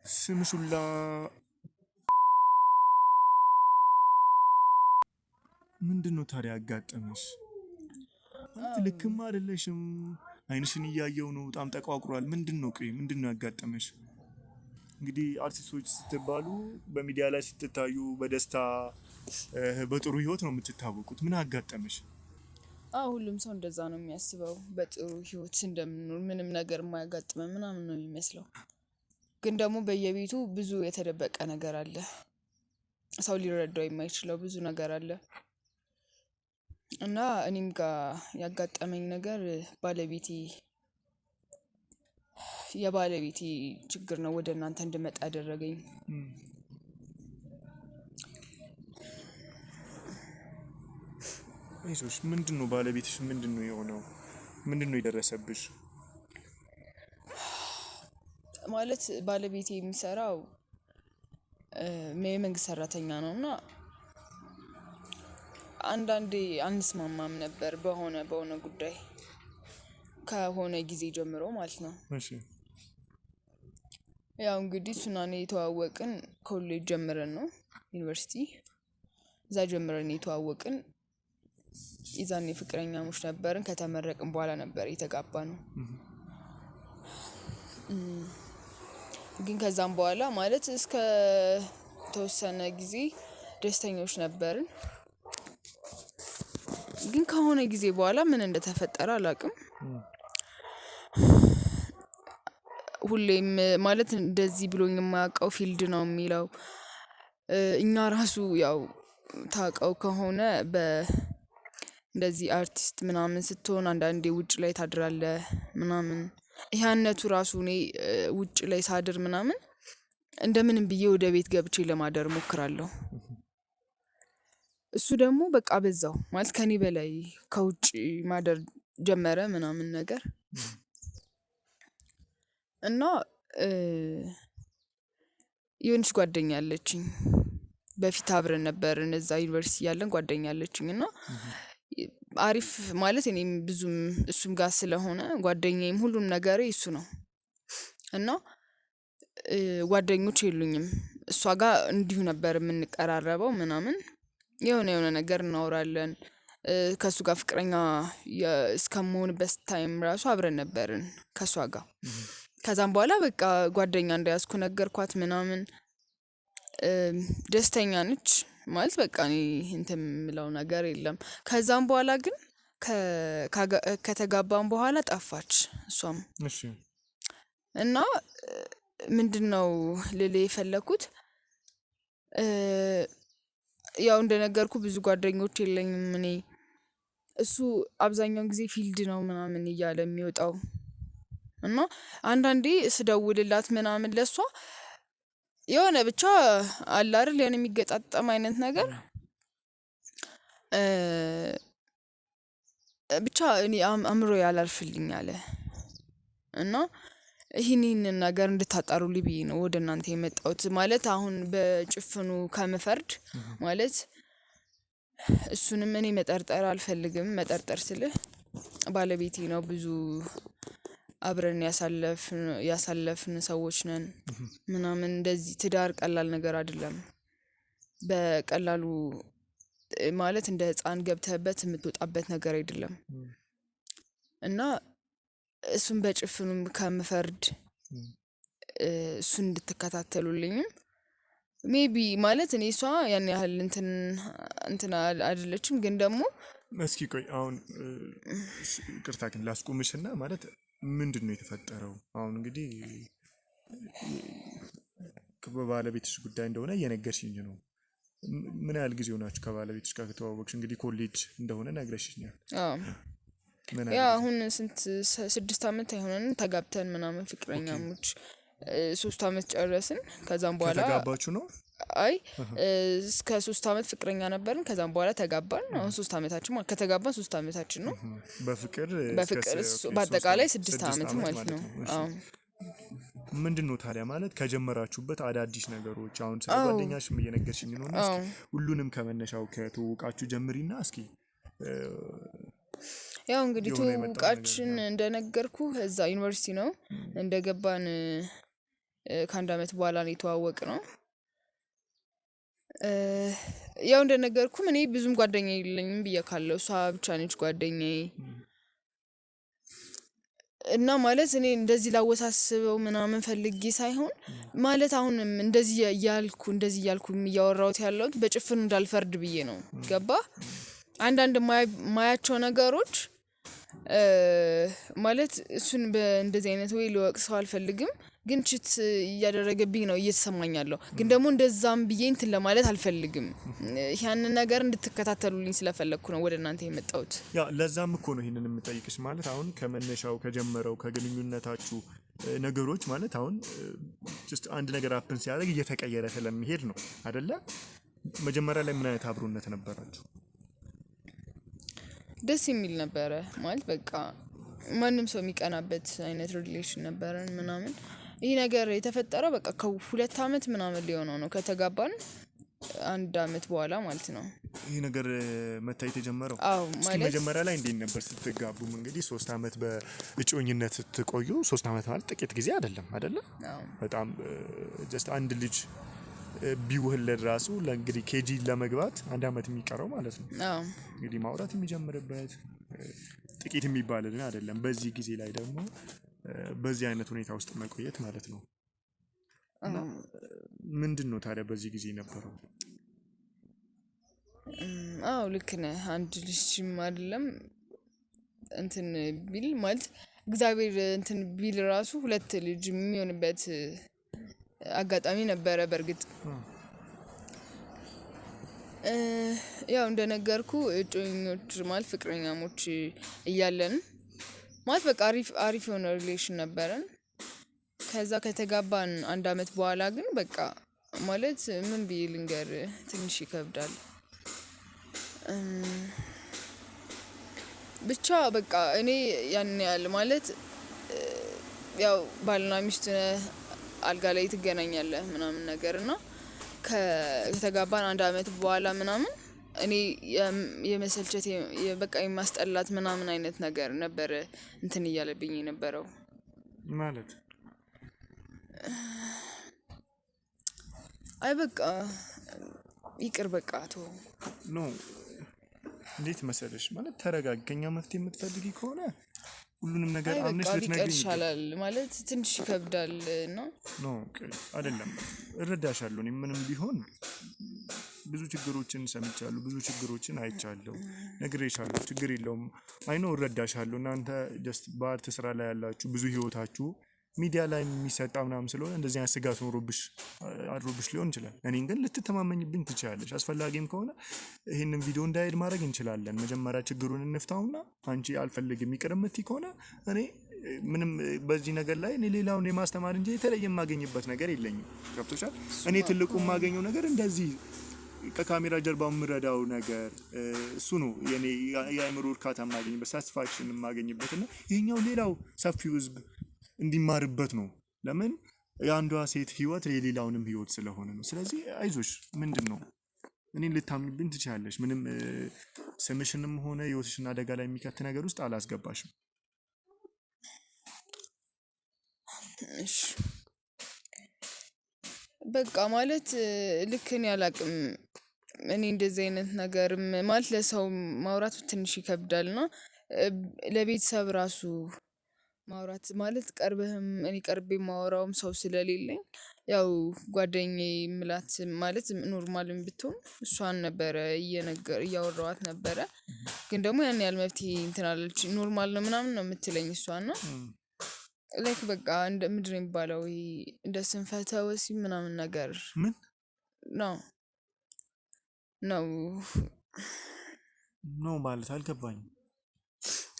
ስምሹላ ምንድነው ታዲያ ያጋጠመሽ አንተ ልክም አይደለሽም አይንሽን እያየው ነው በጣም ተቋቁሯል ምንድነው ቆይ ምንድነው ያጋጠመሽ እንግዲህ አርቲስቶች ስትባሉ በሚዲያ ላይ ስትታዩ በደስታ በጥሩ ህይወት ነው የምትታወቁት ምን አጋጠመሽ ሁሉም ሰው እንደዛ ነው የሚያስበው በጥሩ ህይወት እንደምንኖር ምንም ነገር የማያጋጥመን ምናምን ነው የሚመስለው ግን ደግሞ በየቤቱ ብዙ የተደበቀ ነገር አለ ሰው ሊረዳው የማይችለው ብዙ ነገር አለ እና እኔም ጋር ያጋጠመኝ ነገር የባለቤቴ ችግር ነው ወደ እናንተ እንድመጣ ያደረገኝ አይዞሽ ምንድነው ባለቤትሽ ምንድነው የሆነው ምንድነው የደረሰብሽ ማለት ባለቤቴ የሚሰራው የመንግስት ሰራተኛ ነውና አንዳንዴ አንስማማም ነበር በሆነ ጉዳይ ከሆነ ጊዜ ጀምሮ ማለት ነው እሺ ያው እንግዲህ እሱና እኔ የተዋወቅን ኮሌጅ ጀምረን ነው ዩኒቨርሲቲ እዛ ጀምረን የተዋወቅን ይዛኔ ፍቅረኛሞች ነበርን ከተመረቅን በኋላ ነበር የተጋባነው ግን ከዛም በኋላ ማለት እስከ ተወሰነ ጊዜ ደስተኞች ነበርን ግን ከሆነ ጊዜ በኋላ ምን እንደተፈጠረ አላውቅም ሁሌም ማለት እንደዚህ ብሎኝ የማያውቀው ፊልድ ነው የሚለው እኛ ራሱ ያው ታውቀው ከሆነ እንደዚህ አርቲስት ምናምን ስትሆን አንዳንዴ ውጭ ላይ ታድራለህ ምናምን ያነቱ ራሱ እኔ ውጭ ላይ ሳድር ምናምን እንደምንም ብዬ ወደ ቤት ገብቼ ለማደር ሞክራለሁ እሱ ደግሞ በቃ በዛው ማለት ከኔ በላይ ከውጭ ማደር ጀመረ ምናምን ነገር እና የሆነች ጓደኛ አለችኝ በፊት አብረን ነበርን እዛ ዩኒቨርሲቲ ያለን ጓደኛ አለችኝ እና አሪፍ ማለት እኔም ብዙም እሱም ጋር ስለሆነ ጓደኛዬም ሁሉም ነገሬ እሱ ነው እና ጓደኞች የሉኝም እሷ ጋር እንዲሁ ነበር የምንቀራረበው ምናምን የሆነ ነገር እናወራለን ከሱ ጋር ፍቅረኛ እስከመሆንበት ታይም ራሱ አብረን ነበርን ከሷ ጋር ከዛም በኋላ በቃ ጓደኛ እንደያዝኩ ነገርኳት ምናምን ደስተኛ ነች ማለት በቃ እኔ እንትን የምለው ነገር የለም ከዛም በኋላ ግን ከተጋባን በኋላ ጠፋች እሷም እሺ እና ምንድነው ልል የፈለኩት ያው እንደነገርኩ ብዙ ጓደኞች የለኝም እኔ እሱ አብዛኛውን ጊዜ ፊልድ ነው ምናምን እያለ የሚወጣው እና አንዳንዴ ስደውልላት ምናምን ለሷ የሆነ ብቻ አለ አይደል የሆነ የሚገጣጠም አይነት ነገር ብቻ እኔ አምሮ ያላልፍልኝ አለ እና ይህንን ነገር እንድታጣሩልኝ ብዬ ነው ወደ እናንተ የመጣሁት ማለት አሁን በጭፍኑ ከምፈርድ ማለት እሱንም እኔ መጠርጠር አልፈልግም መጠርጠር ስልህ ባለቤቴ ነው ብዙ አብረን ያሳለፍን ሰዎች ነን ምናምን እንደዚህ ትዳር ቀላል ነገር አይደለም በቀላሉ ማለት እንደ ህፃን ገብተህበት የምትወጣበት ነገር አይደለም እና እሱን በጭፍኑም ከምፈርድ እሱን እንድትከታተሉልኝ ሜቢ ማለት እኔ እሷ ያን ያህል እንትን አይደለችም ግን ደግሞ እስኪ ቆይ አሁን ቅርታ ግን ላስቆምሽና ማለት ምንድነው የተፈጠረው አሁን እንግዲህ ከባለቤትሽ ጉዳይ እንደሆነ እየነገርሽኝ ነው ምን ያህል ጊዜ ሆናችሁ ከባለቤትሽ ጋር ከተዋወቅሽ እንግዲህ ኮሌጅ እንደሆነ ነግረሽኛል ያ አሁን 6 አመት አይሆነን ተጋብተን ምናምን ፍቅረኛሞች 3 አመት ጨረስን ከዛም በኋላ ተጋባችሁ ነው አይ እስከ 3 አመት ፍቅረኛ ነበርን ከዛም በኋላ ተጋባን አሁን 3 አመታችን ማለት ከተጋባን 3 አመታችን ነው በፍቅር በአጠቃላይ 6 አመት ማለት ነው አዎ ምንድነው ታዲያ ማለት ከጀመራችሁበት አዳዲስ ነገሮች አሁን ስለጓደኛሽም እየነገርሽኝ ነው እስኪ ሁሉንም ከመነሻው ከተዋወቃችሁ ጀምሪና እስኪ ያው እንግዲህ ትውውቃችን እንደነገርኩ እዛ ዩኒቨርሲቲ ነው እንደገባን ከአንድ አመት በኋላ ነው የተዋወቅነው። ያው እንደነገርኩም እኔ ብዙም ጓደኛ የለኝም ብዬካለሁ። እሷ ብቻ ነች ጓደኛዬ እና ማለት እኔ እንደዚህ ላወሳስበው ምናምን ፈልጌ ሳይሆን ማለት አሁንም እንደዚህ እያልኩ እያወራሁት ያለሁት በጭፍኑ እንዳልፈርድ ብዬ ነው። ገባ አንዳንድ ማያቸው ነገሮች ማለት እሱን በእንደዚህ አይነት ወይ ልወቅሰው አልፈልግም፣ ግን ችት እያደረገብኝ ነው እየተሰማኝ ያለው። ግን ደግሞ እንደዛም ብዬ እንትን ለማለት አልፈልግም። ያንን ነገር እንድትከታተሉልኝ ስለፈለኩ ነው ወደ እናንተ የመጣሁት። ያ ለዛም እኮ ነው ይሄንን የምጠይቅሽ። ማለት አሁን ከመነሻው ከጀመረው ከግንኙነታችሁ ነገሮች ማለት አሁን just አንድ ነገር አፕን ሲያደርግ እየተቀየረ ስለሚሄድ ነው አይደለ? መጀመሪያ ላይ ምን አይነት አብሮነት ነበራችሁ? ደስ የሚል ነበረ ማለት በቃ ማንም ሰው የሚቀናበት አይነት ሪሌሽን ነበረን ምናምን። ይሄ ነገር የተፈጠረው በቃ ከ2 አመት ምናምን ሊሆነው ነው ከተጋባን 1 አመት በኋላ ማለት ነው ይሄ ነገር መታየት የጀመረው። አዎ ማለት መጀመሪያ ላይ እንዴት ነበር ስትጋቡም? እንግዲህ 3 አመት በእጮኝነት ስትቆዩ 3 አመት ማለት ጥቂት ጊዜ አይደለም አይደለ? በጣም just አንድ ልጅ ቢወለድ ራሱ ለእንግዲህ ኬጂ ለመግባት 1 አመት የሚቀረው ማለት ነው። እንግዲህ ማውራት የሚጀምርበት ጥቂት የሚባልን አይደለም። በዚህ ጊዜ ላይ ደግሞ በዚህ አይነት ሁኔታ ውስጥ መቆየት ማለት ነው። ምንድነው ታዲያ በዚህ ጊዜ ነበረው? አዎ ልክ ነህ። አንድ ልጅም አይደለም እንትን ቢል ማለት እግዚአብሔር እንትን ቢል ራሱ 2 ልጅ የሚሆንበት አጋጣሚ ነበረ። በርግጥ ያው እንደነገርኩ እጮኞች ማለት ፍቅረኛሞች እያለን ማለት በቃ አሪፍ የሆነ ሪሌሽን ነበረን። ከዛ ከተጋባን 1 አመት በኋላ ግን በቃ ማለት ምን ብዬ ልንገር ትንሽ ይከብዳል። ብቻ በቃ እኔ ያን ያህል ማለት ያው ባልና ሚስት አልጋ ላይ ትገናኛለህ ምናምን ነገር እና ከተጋባን 1 አመት በኋላ ምናምን እኔ የመሰልቸት በቃ የማስጠላት ምናምን አይነት ነገር ነበር እንትን እያለብኝ የነበረው ማለት አይ በቃ ይቅር በቃ ኖ እንዴት መሰለሽ ማለት ተረጋግከኛ መፍትሄ የምትፈልጊ ከሆነ ሁሉንም ነገር አምነሽ ልትነግሪኝ ይችላል ማለት ትንሽ ይከብዳል ነው። ኖ አይደለም እረዳሻለሁ። እኔ ምንም ቢሆን ብዙ ችግሮችን ሰምቻለሁ፣ ብዙ ችግሮችን አይቻለሁ፣ ነግሬሻለሁ። ችግር የለውም አይ ኖ እረዳሻለሁ። እናንተ just በአርት ስራ ላይ ያላችሁ ብዙ ህይወታችሁ ሚዲያ ላይ የሚሰጣ ምናምን ስለሆነ እንደዚህ አይነት ስጋት ኖሮብሽ አድሮብሽ ሊሆን ይችላል። እኔን ግን ልትተማመኝብኝ ትችላለሽ። አስፈላጊም ከሆነ ይሄንን ቪዲዮ እንዳይሄድ ማድረግ እንችላለን። መጀመሪያ ችግሩን እንፍታውና አንቺ አልፈልግም ይቅር የምትይ ከሆነ እኔ ምንም በዚህ ነገር ላይ እኔ ሌላውን የማስተማር እንጂ የተለየ የማገኝበት ነገር የለኝም። ገብቶሻል? እኔ ትልቁ የማገኘው ነገር እንደዚህ ከካሜራ ጀርባው የምረዳው ነገር እሱ ነው። የኔ የአእምሮ እርካታ የማገኝበት ሳቲስፋክሽን የማገኝበትና ይሄኛው ሌላው ሰፊው ህዝብ እንዲማርበት ነው። ለምን የአንዷ ሴት ህይወት የሌላውንም ህይወት ስለሆነ ነው። ስለዚህ አይዞሽ ምንድነው እኔን ልታምኝብኝ ትችላለሽ። ምንም ስምሽንም ሆነ ህይወትሽን አደጋ ላይ የሚከት ነገር ውስጥ አላስገባሽም። እሺ በቃ ማለት ልክ እኔ አላቅም። እኔ እንደዚህ አይነት ነገርም ማለት ለሰው ማውራት ትንሽ ይከብዳልና ለቤተሰብ ራሱ ማውራት ማለት ቀርበህም እኔ ቀርቤ ማወራውም ሰው ስለሌለኝ ያው ጓደኛዬ ምላት ማለት ኖርማልም ብትሆን እሷን ነበረ እያወራኋት ነበረ። ግን ደግሞ ያን ያህል መፍትሄ እንትን አለች። ኖርማል ነው ምናምን ነው የምትለኝ እሷና ላይክ በቃ እንደ ምንድነው የሚባለው እንደ ስንፈተ ወሲብ ምናምን ነገር ምን ነው ማለት አልገባኝም።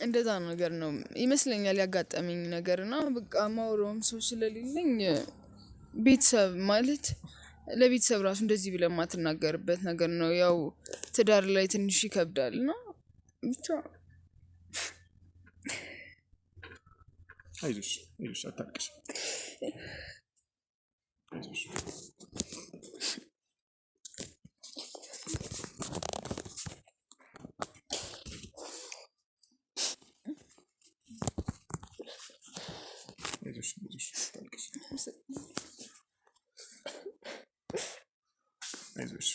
እንደዛ ነገር ነው ይመስለኛል ያጋጠመኝ ነገርና በቃ ማውራውም ሰው ስለሌለኝ ቤተሰብ ማለት ለቤተሰብ ራሱ እንደዚህ ብለህ የማትናገርበት ነገር ነው። ያው ትዳር ላይ ትንሽ ይከብዳልና ብቻ አይዞሽ አታልቅሽ። አይዞሽ አይዞሽ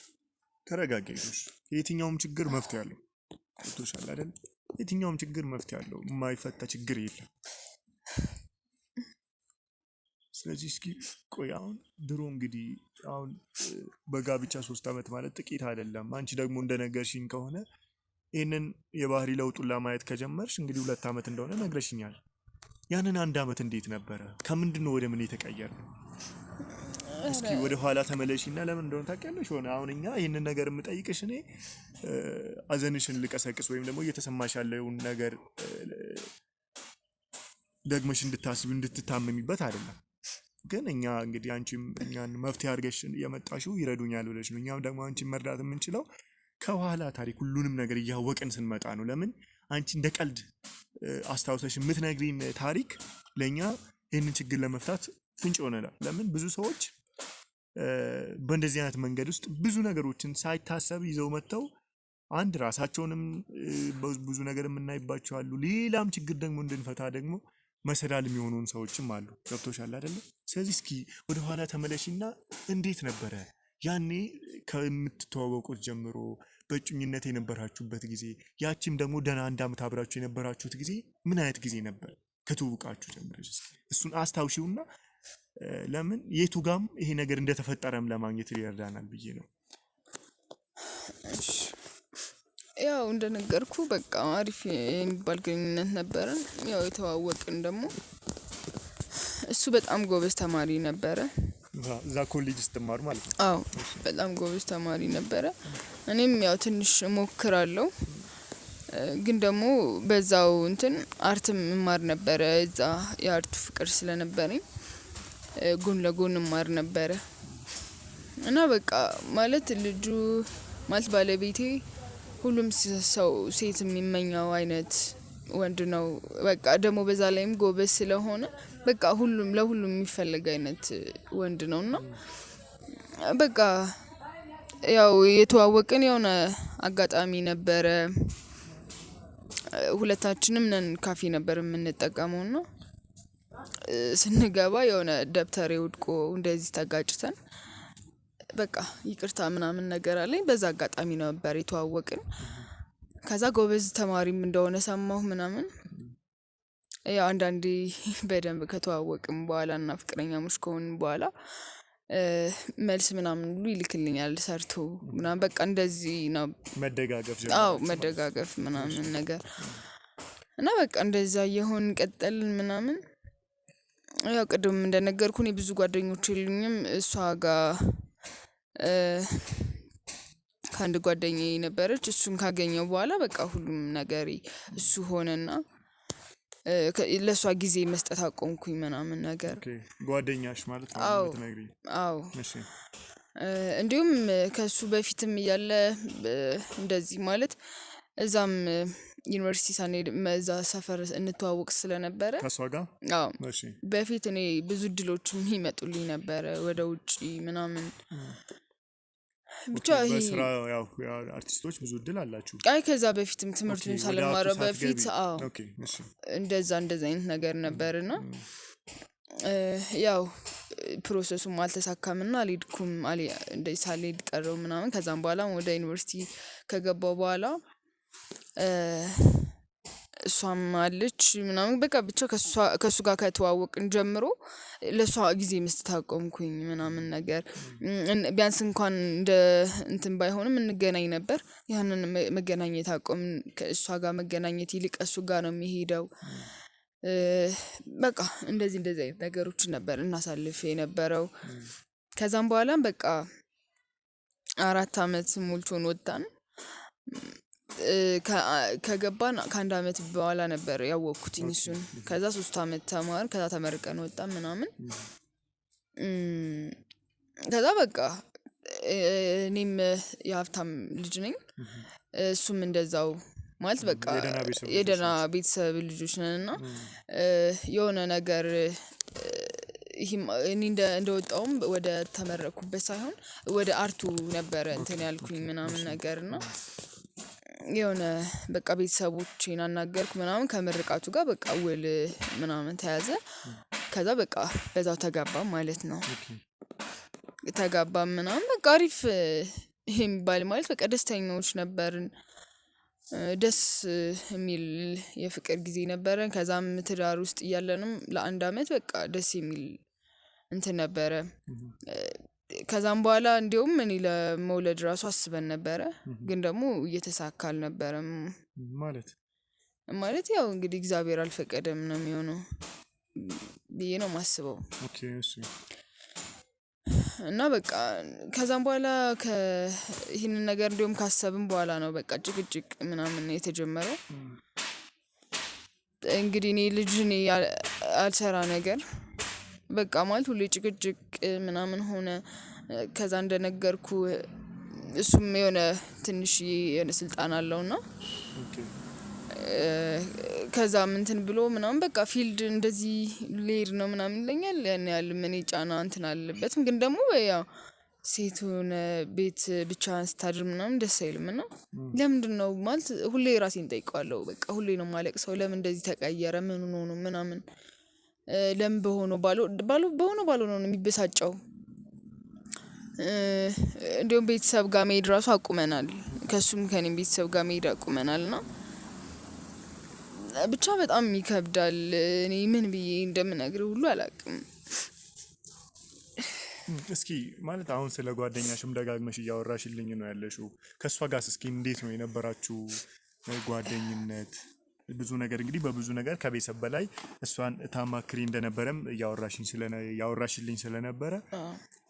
ተረጋጊ አይዞሽ የትኛውም ችግር መፍትሄ አለው ቶሻል አይደል የትኛውም ችግር መፍትሄ አለው የማይፈታ ችግር የለም ስለዚህ እስኪ ቆይ አሁን ድሮ እንግዲህ አሁን በጋብቻ 3 አመት ማለት ጥቂት አይደለም አንቺ ደግሞ እንደነገርሽኝ ከሆነ ይሄንን የባህሪ ለውጡን ለማየት ከጀመርሽ እንግዲህ 2 አመት እንደሆነ ነግረሽኛል ያንን 1 አመት እንዴት ነበረ ከምንድነው ወደ ምን የተቀየረው እስኪ ወደ ኋላ ተመለሺና ለምን እንደሆነ ታውቂያለሽ ሆነ አሁንኛ ይሄንን ነገር የምጠይቅሽ እኔ አዘንሽን ልቀሰቅስ ወይም ደግሞ እየተሰማሽ ያለውን ነገር ደግመሽ እንድታስቢ እንድትታመሚበት አይደለም ግን እኛ እንግዲህ አንቺም እኛን መፍትሄ አድርገሽ የመጣሽው ይረዱኛል ብለሽ ነው እኛም ደግሞ አንቺን መርዳት የምንችለው ከኋላ ታሪክ ሁሉንም ነገር እያወቅን ስንመጣ ነው ለምን አንቺ እንደ ቀልድ አስታውሰሽ የምትነግሪን ታሪክ ለኛ ይሄንን ችግር ለመፍታት ፍንጭ ሆነናል ለምን ብዙ ሰዎች በእንደዚህ አይነት መንገድ ውስጥ ብዙ ነገሮችን ሳይታሰብ ይዘው መተው አንድ ራሳቸውንም ብዙ ነገር የምናይባቸው አሉ ሌላም ችግር ደግሞ እንድንፈታ ደግሞ መሰዳል የሚሆኑን ሰዎችም አሉ ገብቶሻል አይደል ስለዚህ እስኪ ወደ ኋላ ተመለሽና እንዴት ነበረ ያኔ ከምትተዋወቁት ጀምሮ በእጩኝነት የነበራችሁበት ጊዜ ያቺም ደግሞ ደና 1 አመት አብራችሁ የነበራችሁት ጊዜ ምን አይነት ጊዜ ነበር ከተዋወቃችሁ ጀምረሽ እሱን አስታውሺውና ለምን የቱ ጋም ይሄ ነገር እንደተፈጠረም ለማግኘት ይረዳናል ብዬ ነው ያው እንደነገርኩ በቃ አሪፍ የሚባል ግንኙነት ነበረን ያው የተዋወቅን ደግሞ እሱ በጣም ጎበዝ ተማሪ ነበረ እዛ ኮሌጅ ስትማሩ ማለት ነው አዎ በጣም ጎበዝ ተማሪ ነበረ እኔም ያው ትንሽ ሞክራለሁ ግን ደግሞ በዛው እንትን አርትም ማር ነበረ እዛ የአርቱ ፍቅር ስለነበረኝ ጎን ለጎን ማር ነበረ እና በቃ ማለት ልጁ ማለት ባለቤቴ ሁሉም ሰው ሴት የሚመኘው አይነት ወንድ ነው በቃ ደግሞ በዛ ላይም ጎበዝ ስለሆነ በቃ ለሁሉም የሚፈልግ አይነት ወንድ ነውና በቃ ያው የተዋወቅን የሆነ አጋጣሚ ነበረ ሁለታችንም ነን ካፌ ነበር የምንጠቀመውና ስንገባ የሆነ ደብተሬ ወድቆ እንደዚህ ተጋጭተን በቃ ይቅርታ ምናምን ነገር አለኝ በዛ አጋጣሚ ነበር የተዋወቅን ከዛ ጎበዝ ተማሪም እንደሆነ ሰማሁ ምናምን ያው አንዳንዴ በደንብ ከተዋወቅን በኋላና ፍቅረኛሞች ከሆንን በኋላ መልስ ምናምን ሁሉ ይልክልኛል ሰርቶ ምናምን በቃ እንደዚህ ነው መደጋገፍ ምናምን ነገር እና በቃ እንደዛ የሆን ቀጠልን ምናምን ያው ቅድም እንደነገርኩኝ ብዙ ጓደኞች የሉኝም እሷ ጋር ከአንድ ጓደኛዬ ነበረች እሱን ካገኘው በኋላ በቃ ሁሉም ነገር እሱ ሆነና ለሷ ጊዜ መስጠት አቆምኩኝ ምናምን ነገር ጓደኛሽ ማለት ነው የምትነግሪኝ አዎ እንዲሁም ከሱ በፊትም እያለ እንደዚህ ማለት እዛም ዩኒቨርሲቲ ሳንሄድ መዛ ሰፈር እንተዋወቅ ስለነበረ ከሷ ጋር አዎ በፊት እኔ ብዙ ድሎችም ይመጡልኝ ነበር ወደ ውጪ ምናምን ብቻ በስራ ያው አርቲስቶች ብዙ ድል አላችሁ አይ ከዛ በፊትም ትምህርቱን ሳልማረው በፊት አዎ እንደዛ አይነት ነገር ነበርና ያው ፕሮሰሱም አልተሳካምና አልሄድኩም እንደዚህ ሳልሄድ ቀረው ምናምን ከዛም በኋላ ወደ ዩኒቨርሲቲ ከገባው በኋላ እሷም አለች ምናምን በቃ ብቻ ከሱ ጋር ከተዋወቅን ጀምሮ ለሷ ጊዜ መስጠት አቆምኩኝ ምናምን ነገር ቢያንስ እንኳን እንደ እንትን ባይሆንም እንገናኝ ነበር ያንን መገናኘት አቆምን ከእሷ ጋር መገናኘት ይልቅ እሱ ጋር ነው የሚሄደው በቃ እንደዚህ አይነት ነገሮች ነበር እናሳልፍ የነበረው ከዛም በኋላ በቃ 4 አመት ሞልቶን ወጣን ከገባን ከአንድ አመት በኋላ ነበር ያወቅኩትኝ እሱን ከዛ 3 አመት ተማርን ከዛ ተመርቀን ወጣን ምናምን ከዛ በቃ እኔም የሀብታም ልጅ ነኝ እሱም እንደዛው ማለት በቃ የደና ቤተሰብ ልጆች ነንና የሆነ ነገር እኔ እንደወጣውም ወደ ተመረኩበት ሳይሆን ወደ አርቱ ነበር እንትን ያልኩኝ ምናምን ነገርና የሆነ በቃ ቤተሰቦቼን አናገርኩ ምናምን ከምርቃቱ ጋር በቃ ውል ምናምን ተያዘ ከዛ በቃ በዛው ተጋባ ማለት ነው ተጋባን ምናምን በቃ አሪፍ የሚባል ማለት በቃ ደስተኞች ነበርን። ደስ የሚል የፍቅር ጊዜ ነበረን። ከዛም ትዳር ውስጥ እያለንም ለ1 አመት በቃ ደስ የሚል እንትን ነበረ። ከዛም በኋላ እንዲሁም እኔ ለመውለድ ራሱ አስበን ነበረ፣ ግን ደግሞ እየተሳካ አልነበረም። ማለት ያው እንግዲህ እግዚአብሔር አልፈቀደም ነው የሚሆነው ብዬ ነው የማስበው። እና በቃ ከዛም በኋላ ይህንን ነገር እንዲሁም ካሰብን በኋላ ነው በቃ ጭቅጭቅ ምናምን የተጀመረው። እንግዲህ እኔ ልጅ አልሰራ ነገር በቃ ማለት ሁሌ ጭቅጭቅ ምናምን ሆነ። ከዛ እንደነገርኩ እሱም የሆነ ትንሽ የሆነ ስልጣን አለውና ከዛ እንትን ብሎ ምናምን በቃ ፊልድ እንደዚህ ልሄድ ነው ምናምን ይለኛል። ያን ያህል ምን ጫና እንትን አለበትም፣ ግን ደግሞ ያው ሴት ሆነ ቤት ብቻህን ስታድር ምናምን ደስ አይልምና ለምንድነው ማለት ሁሌ ራሴን ጠይቀዋለሁ። በቃ ሁሌ ነው የማለቅሰው። ለምን እንደዚህ ተቀየረ? ምን ሆኖ ነው ምናምን ለምን በሆነ ነው የሚበሳጨው። እንዲሁም ቤተሰብ ጋር መሄድ ራሱ አቁመናል። ከሱም ከኔም ቤተሰብ ጋር መሄድ አቁመናልና ብቻ በጣም ይከብዳል። እኔ ምን ብዬ እንደምነግርህ ሁሉ አላውቅም። እስኪ ማለት አሁን ስለ ጓደኛሽም ደጋግመሽ እያወራሽልኝ ነው ያለሽው። ከሷ ጋርስ እስኪ እንዴት ነው የነበራችሁ ጓደኝነት? ብዙ ነገር እንግዲህ በብዙ ነገር ከቤተሰብ በላይ እሷን ታማክሪ እንደነበረም ያወራሽልኝ ስለነበረ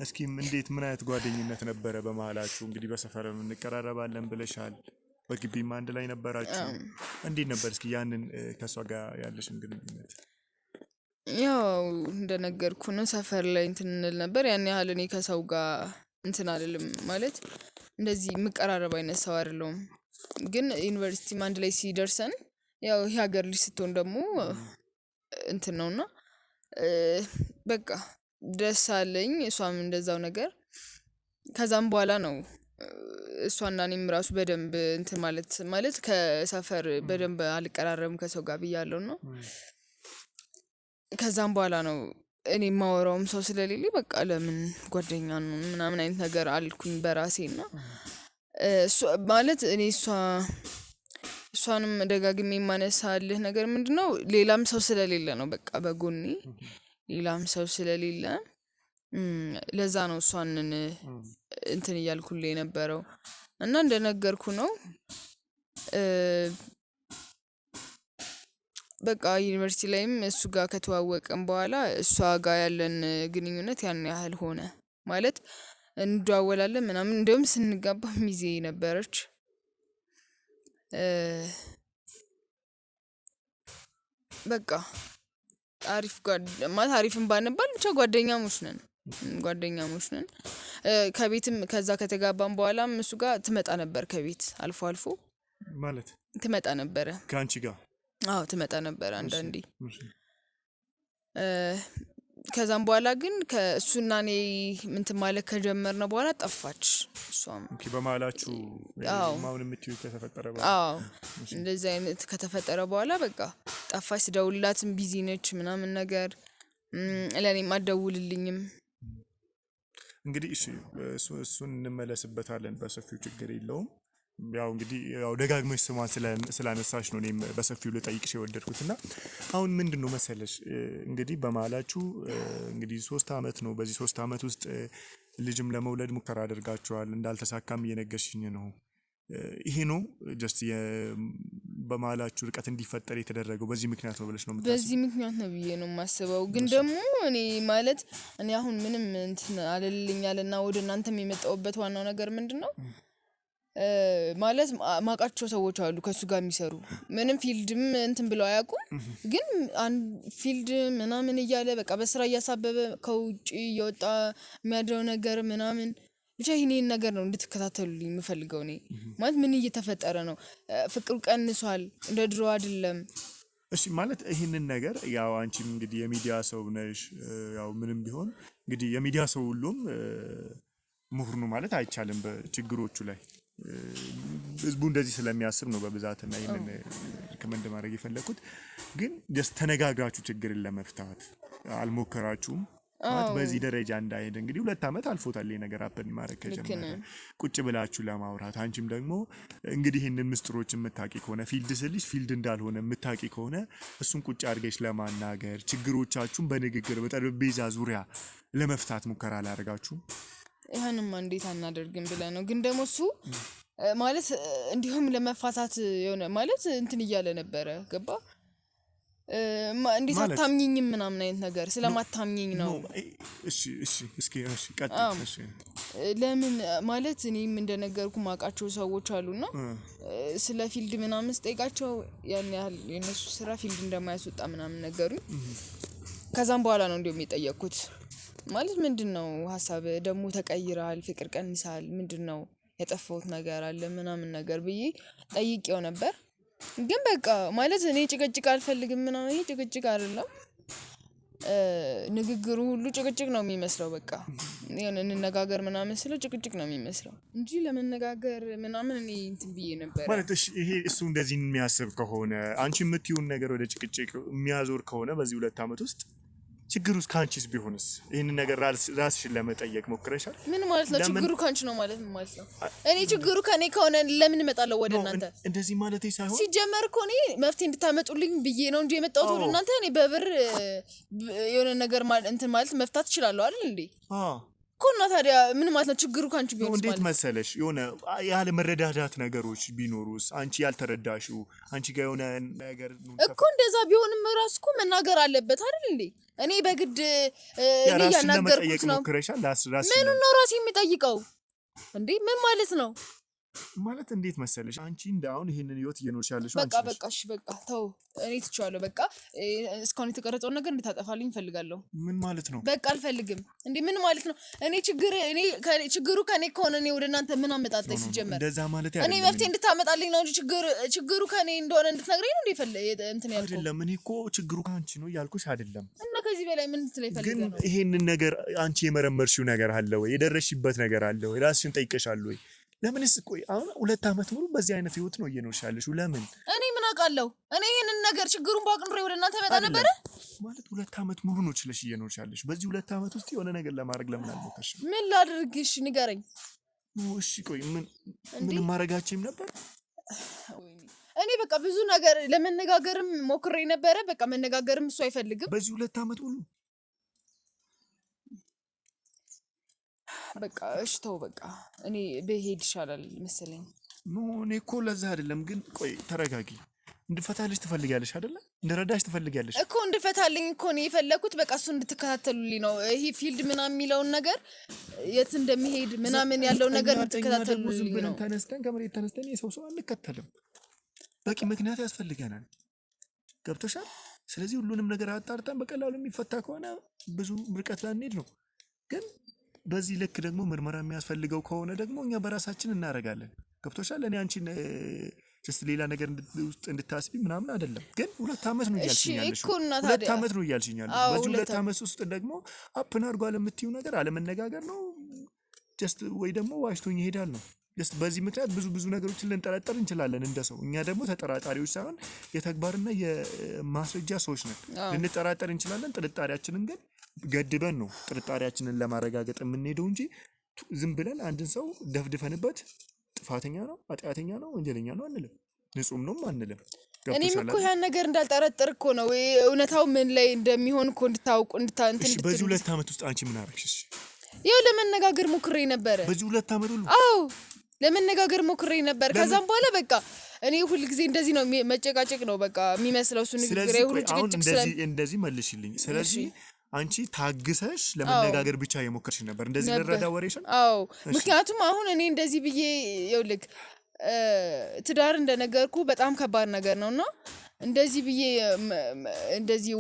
እስኪ እንዴት ምን አይነት ጓደኝነት ነበረ በመሃላችሁ? እንግዲህ በሰፈርም እንቀራረባለን ብለሻል፣ በግቢም አንድ ላይ ነበራችሁ። እንዴት ነበር እስኪ ያንን ከሷ ጋር ያለሽን ግንኙነት? ያው እንደነገርኩ ነው ሰፈር ላይ እንትን እንል ነበር። ያን ያህል እኔ ከሰው ጋር እንትን አይደለም ማለት እንደዚህ የምቀራረብ አይነት ሰው አይደለሁም። ግን ዩኒቨርሲቲም አንድ ላይ ሲደርሰን ያው የሀገር ልጅ ስትሆን ደግሞ እንትን ነውና በቃ ደስ አለኝ፣ እሷም እንደዛው ነገር። ከዛም በኋላ ነው እሷና እኔም ራሱ በደንብ እንትን ማለት ከሰፈር በደንብ አልቀራረብም ከሰው ጋር ብያለሁ ነው። ከዛም በኋላ ነው እኔ የማወራውም ሰው ስለሌለ በቃ ለምን ጓደኛ ነው ምናምን አይነት ነገር አልኩኝ በራሴና ማለት እኔ እሷንም ደጋግሜ የማነሳልህ ነገር ምንድነው ሌላም ሰው ስለሌለ ነው። በቃ በጎኔ ሌላም ሰው ስለሌለ ለዛ ነው እሷን እንትን እያልኩልኝ የነበረው። እና እንደነገርኩ ነው በቃ ዩኒቨርሲቲ ላይም እሱ ጋር ከተዋወቅን በኋላ እሷ ጋር ያለን ግንኙነት ያን ያህል ሆነ ማለት እንደዋወላለን ምናምን። እንደውም ስንጋባ ሚዜ ነበረች። በቃ አሪፍ ማለት አሪፍም ባንባል ብቻ ጓደኛሞች ነን። ከቤትም ከዛ ከተጋባን በኋላም እሱ ጋር ትመጣ ነበር ከቤት አልፎ አልፎ ማለት ትመጣ ነበረ። ከአንቺ ጋር? አዎ ትመጣ ነበር አንዳንዴ። ከዛም በኋላ ግን ከእሱና እኔ እንትን ማለት ከጀመርነ በኋላ ጠፋች እሷም። በመሃላችሁ ማውን የምትይው ከተፈጠረ በኋላ? አዎ እንደዚህ አይነት ከተፈጠረ በኋላ በቃ ጠፋች። ስደውልላትም ቢዚ ነች ምናምን ነገር፣ ለእኔም አትደውልልኝም። እንግዲህ እሱን እንመለስበታለን በሰፊው፣ ችግር የለውም። ያው እንግዲህ ያው ደጋግመሽ ስሟን ስላነሳሽ ነው እኔም በሰፊው ልጠይቅሽ የወደድኩትና አሁን ምንድነው መሰለሽ እንግዲህ በመሃላችሁ እንግዲህ 3 አመት ነው። በዚህ 3 አመት ውስጥ ልጅም ለመውለድ ሙከራ አድርጋችኋል፣ እንዳልተሳካም እየነገርሽኝ ነው። ይሄ ነው ጀስት በመሃላችሁ ርቀት እንዲፈጠር የተደረገው በዚህ ምክንያት ነው ብለሽ ነው የምታስበው? በዚህ ምክንያት ነው ብዬ ነው የማስበው። ግን ደግሞ እኔ ማለት እኔ አሁን ምንም እንትን አለልኛልና ወደ እናንተም የመጣሁበት ዋናው ነገር ምንድነው ማለት ማቃቸው ሰዎች አሉ ከሱ ጋር የሚሰሩ ምንም ፊልድም እንትን ብለው አያውቁም። ግን ፊልድ ምናምን እያለ በቃ በስራ እያሳበበ ከውጪ እየወጣ የሚያድረው ነገር ምናምን ብቻ ይሄን ነገር ነው እንድትከታተሉልኝ የምፈልገው። እኔ ማለት ምን እየተፈጠረ ነው? ፍቅሩ ቀንሷል፣ እንደ ድሮ አይደለም። እሺ ማለት ይሄንን ነገር ያው አንቺም እንግዲህ የሚዲያ ሰው ነሽ። ያው ምንም ቢሆን እንግዲህ የሚዲያ ሰው ሁሉም ምሁር ነው ማለት አይቻልም በችግሮቹ ላይ። ህዝቡ እንደዚህ ስለሚያስብ ነው በብዛት እና ይሄንን ሪከመንድ ማድረግ የፈለኩት። ግን ጀስት ተነጋግራችሁ ችግርን ለመፍታት አልሞከራችሁም? ማለት በዚህ ደረጃ እንዳይሄድ እንግዲህ 2 አመት አልፎታል ነገር አፕን ማድረግ ከጀመረ ቁጭ ብላችሁ ለማውራት አንቺም ደግሞ እንግዲህ ይሄንን ምስጥሮች የምታቂ ከሆነ ፊልድ ስልሽ ፊልድ እንዳልሆነ የምታቂ ከሆነ እሱን ቁጭ አድርገሽ ለማናገር ችግሮቻችሁን በንግግር በጠረጴዛ ዙሪያ ለመፍታት ሙከራ አላደረጋችሁም? ይሄንማ እንዴት አናደርግም ብለህ ነው? ግን ደግሞ እሱ ማለት እንዲሁም ለመፋታት የሆነ ማለት እንትን እያለ ነበረ ገባ እንዴት አታምኚኝም ምናምን አይነት ነገር ስለማታምኚኝ ነው። እሺ እስኪ ቀጥል። እሺ ለምን ማለት እኔም እንደነገርኩ ማቃቸው ሰዎች አሉና ስለ ፊልድ ምናምን ስጠይቃቸው ያን ያህል የነሱ ስራ ፊልድ እንደማያስወጣ ምናምን ነገሩኝ። ከዛም በኋላ ነው እንደውም የጠየቅኩት ማለት ምንድነው ሐሳብ ደግሞ ተቀይራል፣ ፍቅር ቀንሳል፣ ምንድነው የጠፋሁት ነገር አለ ምናምን ነገር ብዬ ጠይቄው ነበር። ግን በቃ ማለት እኔ ጭቅጭቅ አልፈልግም ምናምን ይሄ ጭቅጭቅ አይደለም። ንግግሩ ሁሉ ጭቅጭቅ ነው የሚመስለው። በቃ የሆነ እንነጋገር ምናምን ስለ ጭቅጭቅ ነው የሚመስለው እንጂ ለመነጋገር ምናምን እኔ እንትን ብዬ ነበር ማለት ይሄ እሱ እንደዚህ የሚያስብ ከሆነ አንቺ የምትዩን ነገር ወደ ጭቅጭቅ የሚያዞር ከሆነ በዚህ 2 አመት ውስጥ ችግሩስ ካንቺስ ቢሆንስ? ይሄን ነገር ራስሽን ለመጠየቅ ሞክረሻል? ምን ማለት ነው ችግሩ ካንቺ ነው ማለት ምን ማለት ነው? እኔ ችግሩ ከኔ ከሆነ ለምን እመጣለሁ ወደ እናንተ? እንደዚህ ማለት ሳይሆን ሲጀመር እኮ እኔ መፍትሄ እንድታመጡልኝ ብዬ ነው እንጂ የመጣሁት ወደ እናንተ። እኔ በብር የሆነ ነገር እንትን ማለት መፍታት እችላለሁ አይደል እንዴ? ኮና ታዲያ ምን ማለት ነው ችግሩ ካንቺ ቢሆንስ ማለት? እንዴት መሰለሽ የሆነ ያለ መረዳዳት ነገሮች ቢኖሩስ አንቺ ያልተረዳሽው አንቺ ጋር የሆነ ነገር እኮ እንደዛ ቢሆንም ራስ እኮ መናገር አለበት አይደል እንዴ? እኔ በግድ ያናገርኩት ነው። ምን ነው ራሴ የሚጠይቀው እንዴ? ምን ማለት ነው? ማለት እንዴት መሰለሽ አንቺ እንዳውን ይሄንን ህይወት እየኖርሽ ያለሽ አንቺ በቃ እሺ በቃ ተው እኔ ትቻለሁ። በቃ እስካሁን የተቀረጸውን ነገር እንድታጠፋልኝ ፈልጋለሁ። ምን ማለት ነው? በቃ አልፈልግም እንዴ? ምን ማለት ነው? ችግሩ ከኔ ከሆነ እኔ ወደ እናንተ ምን አመጣጣኝ ሲጀመር? እንደዛ ማለት አይደለም። እኔ መፍትሄ እንድታመጣልኝ ነው እንጂ ችግሩ ከኔ እንደሆነ እንድትነግረኝ ነው እንትን ያልኩት አይደለም። እኔ እኮ ችግሩ ካንቺ ነው ያልኩሽ አይደለም። እና ከዚህ በላይ ምን ትለኝ ፈልገህ ነው? ግን ይሄንን ነገር አንቺ የመረመርሽው ነገር አለ ወይ? የደረስሽበት ነገር አለ ወይ? ራስሽን ጠይቀሻል ወይ? ለምንስ ቆይ አሁን 2 አመት ሙሉ በዚህ አይነት ህይወት ነው እየኖርሽ ያለሽው? ለምን? እኔ ምን አውቃለሁ? እኔ ይሄንን ነገር ችግሩን ባቅንሬ ወደ እናንተ መጣ ነበር ማለት 2 አመት ሙሉ ነው ችለሽ እየኖርሽ ያለሽው። በዚህ 2 አመት ውስጥ የሆነ ነገር ለማድረግ ለምን አልሞከርሽም? ምን ላድርግሽ ንገረኝ። እሺ ቆይ ምን ማድረጋችሁም ነበር? እኔ በቃ ብዙ ነገር ለመነጋገርም ሞክሬ ነበረ። በቃ መነጋገርም እሱ አይፈልግም። በዚህ 2 አመት ሙሉ በቃ እሺ ተው በቃ እኔ በሄድ ይሻላል መሰለኝ። እኔ እኮ ለዛ አይደለም። ግን ቆይ ተረጋጊ። እንድፈታልሽ ትፈልጊያለሽ አይደለ? እንድረዳሽ ትፈልጊያለሽ እኮ እንድፈታልኝ እኮ ነው የፈለኩት። በቃ እሱ እንድትከታተሉልኝ ነው። ይሄ ፊልድ ምናምን የሚለውን ነገር የት እንደሚሄድ ምናምን ያለው ነገር እንድትከታተሉልኝ ነው። ከመሬት ተነስተን የሰው አንከተልም። በቂ ምክንያት ያስፈልገናል። ገብቶሻል? ስለዚህ ሁሉንም ነገር አጣርተን በቀላሉ የሚፈታ ከሆነ ብዙ ርቀት ላንሄድ ነው። ግን በዚህ ልክ ደግሞ ምርመራ የሚያስፈልገው ከሆነ ደግሞ እኛ በራሳችን እናደርጋለን። ገብቶሻል? እኔ አንቺን just ሌላ ነገር ውስጥ እንድታስቢ ምናምን አይደለም። ግን 2 አመት ነው እያልሽኛለሽ። 2 አመት ነው እያልሽኛለሽ። በዚህ 2 አመት ውስጥ ደግሞ አፕን አድርጓል የምትይው ነገር አለመነጋገር ነው just ወይ ደግሞ ዋሽቶኝ ይሄዳል ነው። just በዚህ ምክንያት ብዙ ነገሮችን ልንጠረጠር እንችላለን እንደ ሰው። እኛ ደግሞ ተጠራጣሪዎች ሳይሆን የተግባርና የማስረጃ ሰዎች ነን። ልንጠራጠር እንችላለን። ጥርጣሬያችንን ግን ገድበን ነው ጥርጣሬያችንን ለማረጋገጥ የምንሄደው እንጂ ዝም ብለን አንድን ሰው ደፍድፈንበት ጥፋተኛ ነው፣ ኃጢአተኛ ነው፣ ወንጀለኛ ነው አንልም። ንጹም ነው አንልም። እኔም እኮ ያን ነገር እንዳልጠረጥር እኮ ነው እውነታው ምን ላይ እንደሚሆን እኮ እንድታውቁ እንድታንተን። በዚህ 2 አመት ውስጥ አንቺ ምን አደረግሽ? ይኸው ለመነጋገር ሞክሬ ነበር። በዚህ 2 አመት ሁሉ? አዎ ለመነጋገር ሞክሬ ነበር። ከዛም በኋላ በቃ እኔ ሁሉ ጊዜ እንደዚህ ነው መጨቃጨቅ ነው በቃ የሚመስለው እሱ ንግግር ሁሉ ጭቅጭቅ እንደዚህ መልሽልኝ። ስለዚህ አንቺ ታግሰሽ ለመነጋገር ብቻ የሞከርሽ ነበር እንደዚህ ለረዳ ወሬሽን? አዎ ምክንያቱም አሁን እኔ እንደዚህ ብዬ ይኸውልህ ትዳር እንደነገርኩ በጣም ከባድ ነገር ነውና እንደዚህ ብዬ እንደዚህ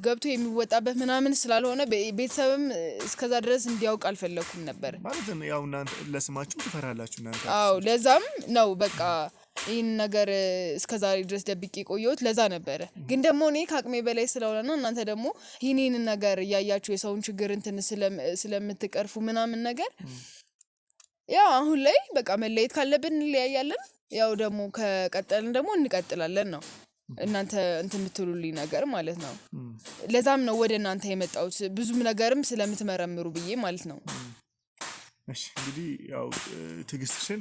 ገብቶ የሚወጣበት ምናምን ስላልሆነ ቤተሰብም እስከዛ ድረስ እንዲያውቅ አልፈለኩም ነበር ማለት ነው። ያው እናንተ ለስማችሁ ትፈራላችሁ እናንተ። አዎ ለዛም ነው በቃ ይሄን ነገር እስከዛሬ ድረስ ደብቄ ቆየሁት። ለዛ ነበር። ግን ደግሞ እኔ ከአቅሜ በላይ ስለሆነና እናንተ ደግሞ ይሄንን ነገር ያያችሁ የሰውን ችግር እንትን ስለምትቀርፉ ምናምን ነገር ያው አሁን ላይ በቃ መለየት ካለብን እንለያያለን። ያው ደግሞ ከቀጠልን ደግሞ እንቀጥላለን ነው እናንተ እንትን የምትሉልኝ ነገር ማለት ነው። ለዛም ነው ወደ እናንተ የመጣሁት ብዙም ነገርም ስለምትመረምሩ ብዬ ማለት ነው። እሺ እንግዲህ ያው ትዕግስትሽን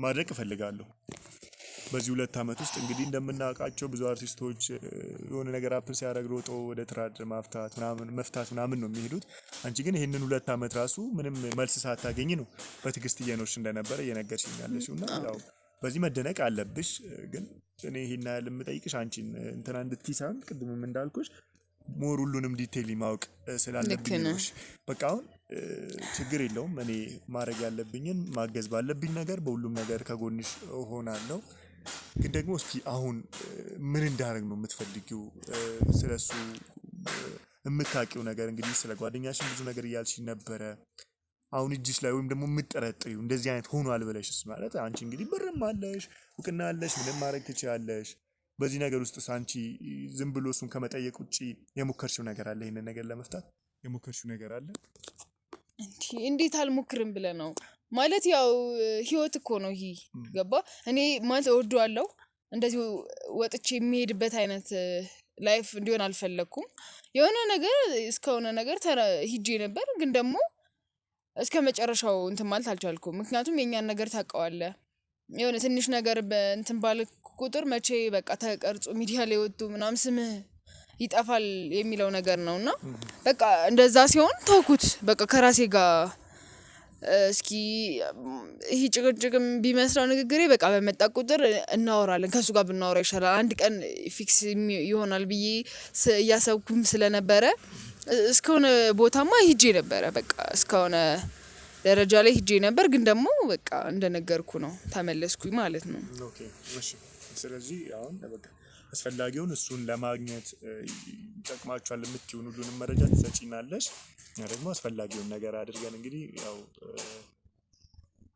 ማድረግ እፈልጋለሁ። በዚህ 2 አመት ውስጥ እንግዲህ እንደምናውቃቸው ብዙ አርቲስቶች የሆነ ነገር አፕል ሲያደርግ ሮጦ ወደ ትራድ መፍታት ምናምን ነው የሚሄዱት። አንቺ ግን ይሄንን 2 አመት ራሱ ምንም መልስ ሳታገኝ ነው በትዕግስት እየኖርሽ እንደነበረ እየነገርሽኝ ያለሽው እና ያው በዚህ መደነቅ አለብሽ። ግን እኔ ይሄን ያህል የምጠይቅሽ አንቺን እንትና እንድትይ ሳይሆን ቅድምም እንዳልኩሽ ሞር ሁሉንም ዲቴይል ማወቅ ስላለብኝ ነው። በቃ አሁን ችግር የለውም። እኔ ማድረግ ያለብኝን ማገዝ ባለብኝ ነገር በሁሉም ነገር ከጎንሽ እሆናለሁ። ግን ደግሞ እስኪ አሁን ምን እንዳደርግ ነው የምትፈልጊው? ስለሱ የምታውቂው ነገር እንግዲህ ስለ ጓደኛሽን ብዙ ነገር እያልሽኝ ነበረ። አሁን እጅሽ ላይ ወይም ደግሞ የምትጠረጥሪው እንደዚህ አይነት ሆኗል ብለሽስ ማለት አንቺ እንግዲህ ብርም አለሽ እውቅና አለሽ ምንም ማድረግ ትችያለሽ። በዚህ ነገር ውስጥ አንቺ ዝም ብሎ እሱን ከመጠየቅ ውጪ የሞከርሽው ነገር አለ? ይሄንን ነገር ለመፍታት የሞከርሽው ነገር አለ? እንዴት አልሞክርም ብለህ ነው ማለት? ያው ህይወት እኮ ነው ይሄ ገባ? እኔ ማለት እወደዋለሁ። እንደዚህ ወጥቼ የሚሄድበት አይነት ላይፍ እንዲሆን አልፈለኩም። የሆነ ነገር እስከሆነ ነገር ሂጄ ነበር፣ ግን ደግሞ እስከ መጨረሻው እንትን ማለት አልቻልኩም። ምክንያቱም የኛን ነገር ታውቀዋለህ። የሆነ ትንሽ ነገር እንትን ባለ ቁጥር መቼ በቃ ተቀርጾ ሚዲያ ላይ ወጡ ምናምን ስምህ ይጠፋል የሚለው ነገር ነውና በቃ እንደዛ ሲሆን ተውኩት። በቃ ከራሴ ጋር እስኪ ይሄ ጭቅጭቅም ቢመስለው ንግግሬ በቃ በመጣ ቁጥር እናወራለን፣ ከሱ ጋር ብናወራ ይሻላል፣ አንድ ቀን ፊክስ ይሆናል ብዬ እያሰብኩም ስለነበረ እስከሆነ ቦታማ ሂጄ ነበረ። በቃ እስከሆነ ደረጃ ላይ ሂጄ ነበር፣ ግን ደግሞ በቃ እንደነገርኩ ነው ተመለስኩኝ ማለት ነው። ኦኬ እሺ። ስለዚህ አሁን በቃ አስፈላጊውን እሱን ለማግኘት ይጠቅማችኋል የምትሆኑ ሁሉንም መረጃ ትሰጪናለሽ። ያ ደግሞ አስፈላጊውን ነገር አድርገን እንግዲህ ያው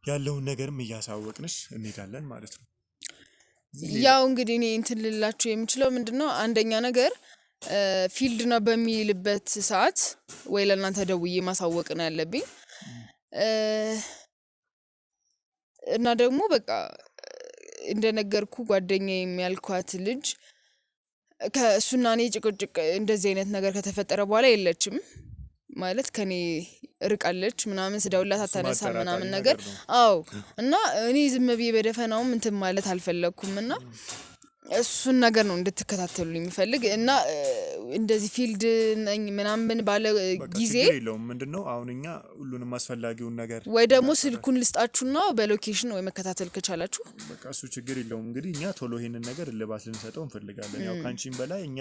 ያለውን ነገርም እያሳወቅንሽ እንሄዳለን ማለት ነው። ያው እንግዲህ እኔ እንትን ልላችሁ የምችለው ምንድነው፣ አንደኛ ነገር ፊልድ ነው በሚልበት ሰዓት ወይ ለእናንተ ደውዬ ማሳወቅ ነው ያለብኝ። እና ደግሞ በቃ እንደነገርኩ ጓደኛዬ የሚያልኳት ልጅ ከእሱና እኔ ጭቅጭቅ እንደዚህ አይነት ነገር ከተፈጠረ በኋላ የለችም ማለት ከኔ ርቃለች ምናምን፣ ስደውላት አታነሳ ምናምን ነገር። አዎ እና እኔ ዝም ብዬ በደፈናውም እንትን ማለት አልፈለኩም እና እሱን ነገር ነው እንድትከታተሉ የሚፈልግ እና እንደዚህ ፊልድ ነኝ ምናምን ባለ ጊዜ የለውም። ምንድነው አሁን እኛ ሁሉንም አስፈላጊውን ነገር ወይ ደግሞ ስልኩን ልስጣችሁና በሎኬሽን ወይ መከታተል ከቻላችሁ በቃ እሱ ችግር የለውም። እንግዲህ እኛ ቶሎ ይሄንን ነገር እልባት ልንሰጠው እንፈልጋለን። ያው ካንቺም በላይ እኛ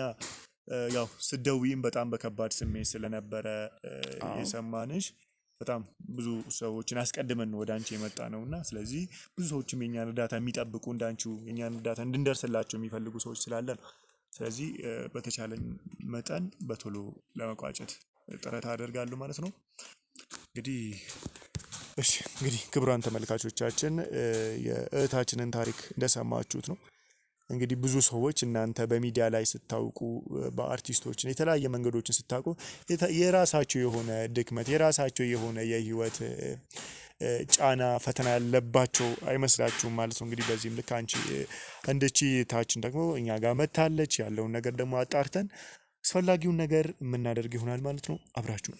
ያው ስትደውይም በጣም በከባድ ስሜት ስለነበረ የሰማንሽ በጣም ብዙ ሰዎችን አስቀድመን ወደ አንቺ የመጣ ነውና፣ ስለዚህ ብዙ ሰዎችም የኛን እርዳታ የሚጠብቁ እንዳንቺው የኛን እርዳታ እንድንደርስላቸው የሚፈልጉ ሰዎች ስላለ ነው። ስለዚህ በተቻለኝ መጠን በቶሎ ለመቋጨት ጥረት አደርጋለሁ ማለት ነው። እንግዲህ እሺ እንግዲህ ክቡራን ተመልካቾቻችን የእህታችንን ታሪክ እንደሰማችሁት ነው። እንግዲህ ብዙ ሰዎች እናንተ በሚዲያ ላይ ስታውቁ በአርቲስቶችን የተለያየ መንገዶችን ስታውቁ የራሳቸው የሆነ ድክመት የራሳቸው የሆነ የህይወት ጫና ፈተና ያለባቸው አይመስላችሁም ማለት ነው። እንግዲህ በዚህም ልክ አንቺ እንደቺ ታችን ደግሞ እኛ ጋር መታለች። ያለውን ነገር ደግሞ አጣርተን አስፈላጊውን ነገር የምናደርግ ይሆናል ማለት ነው። አብራችሁ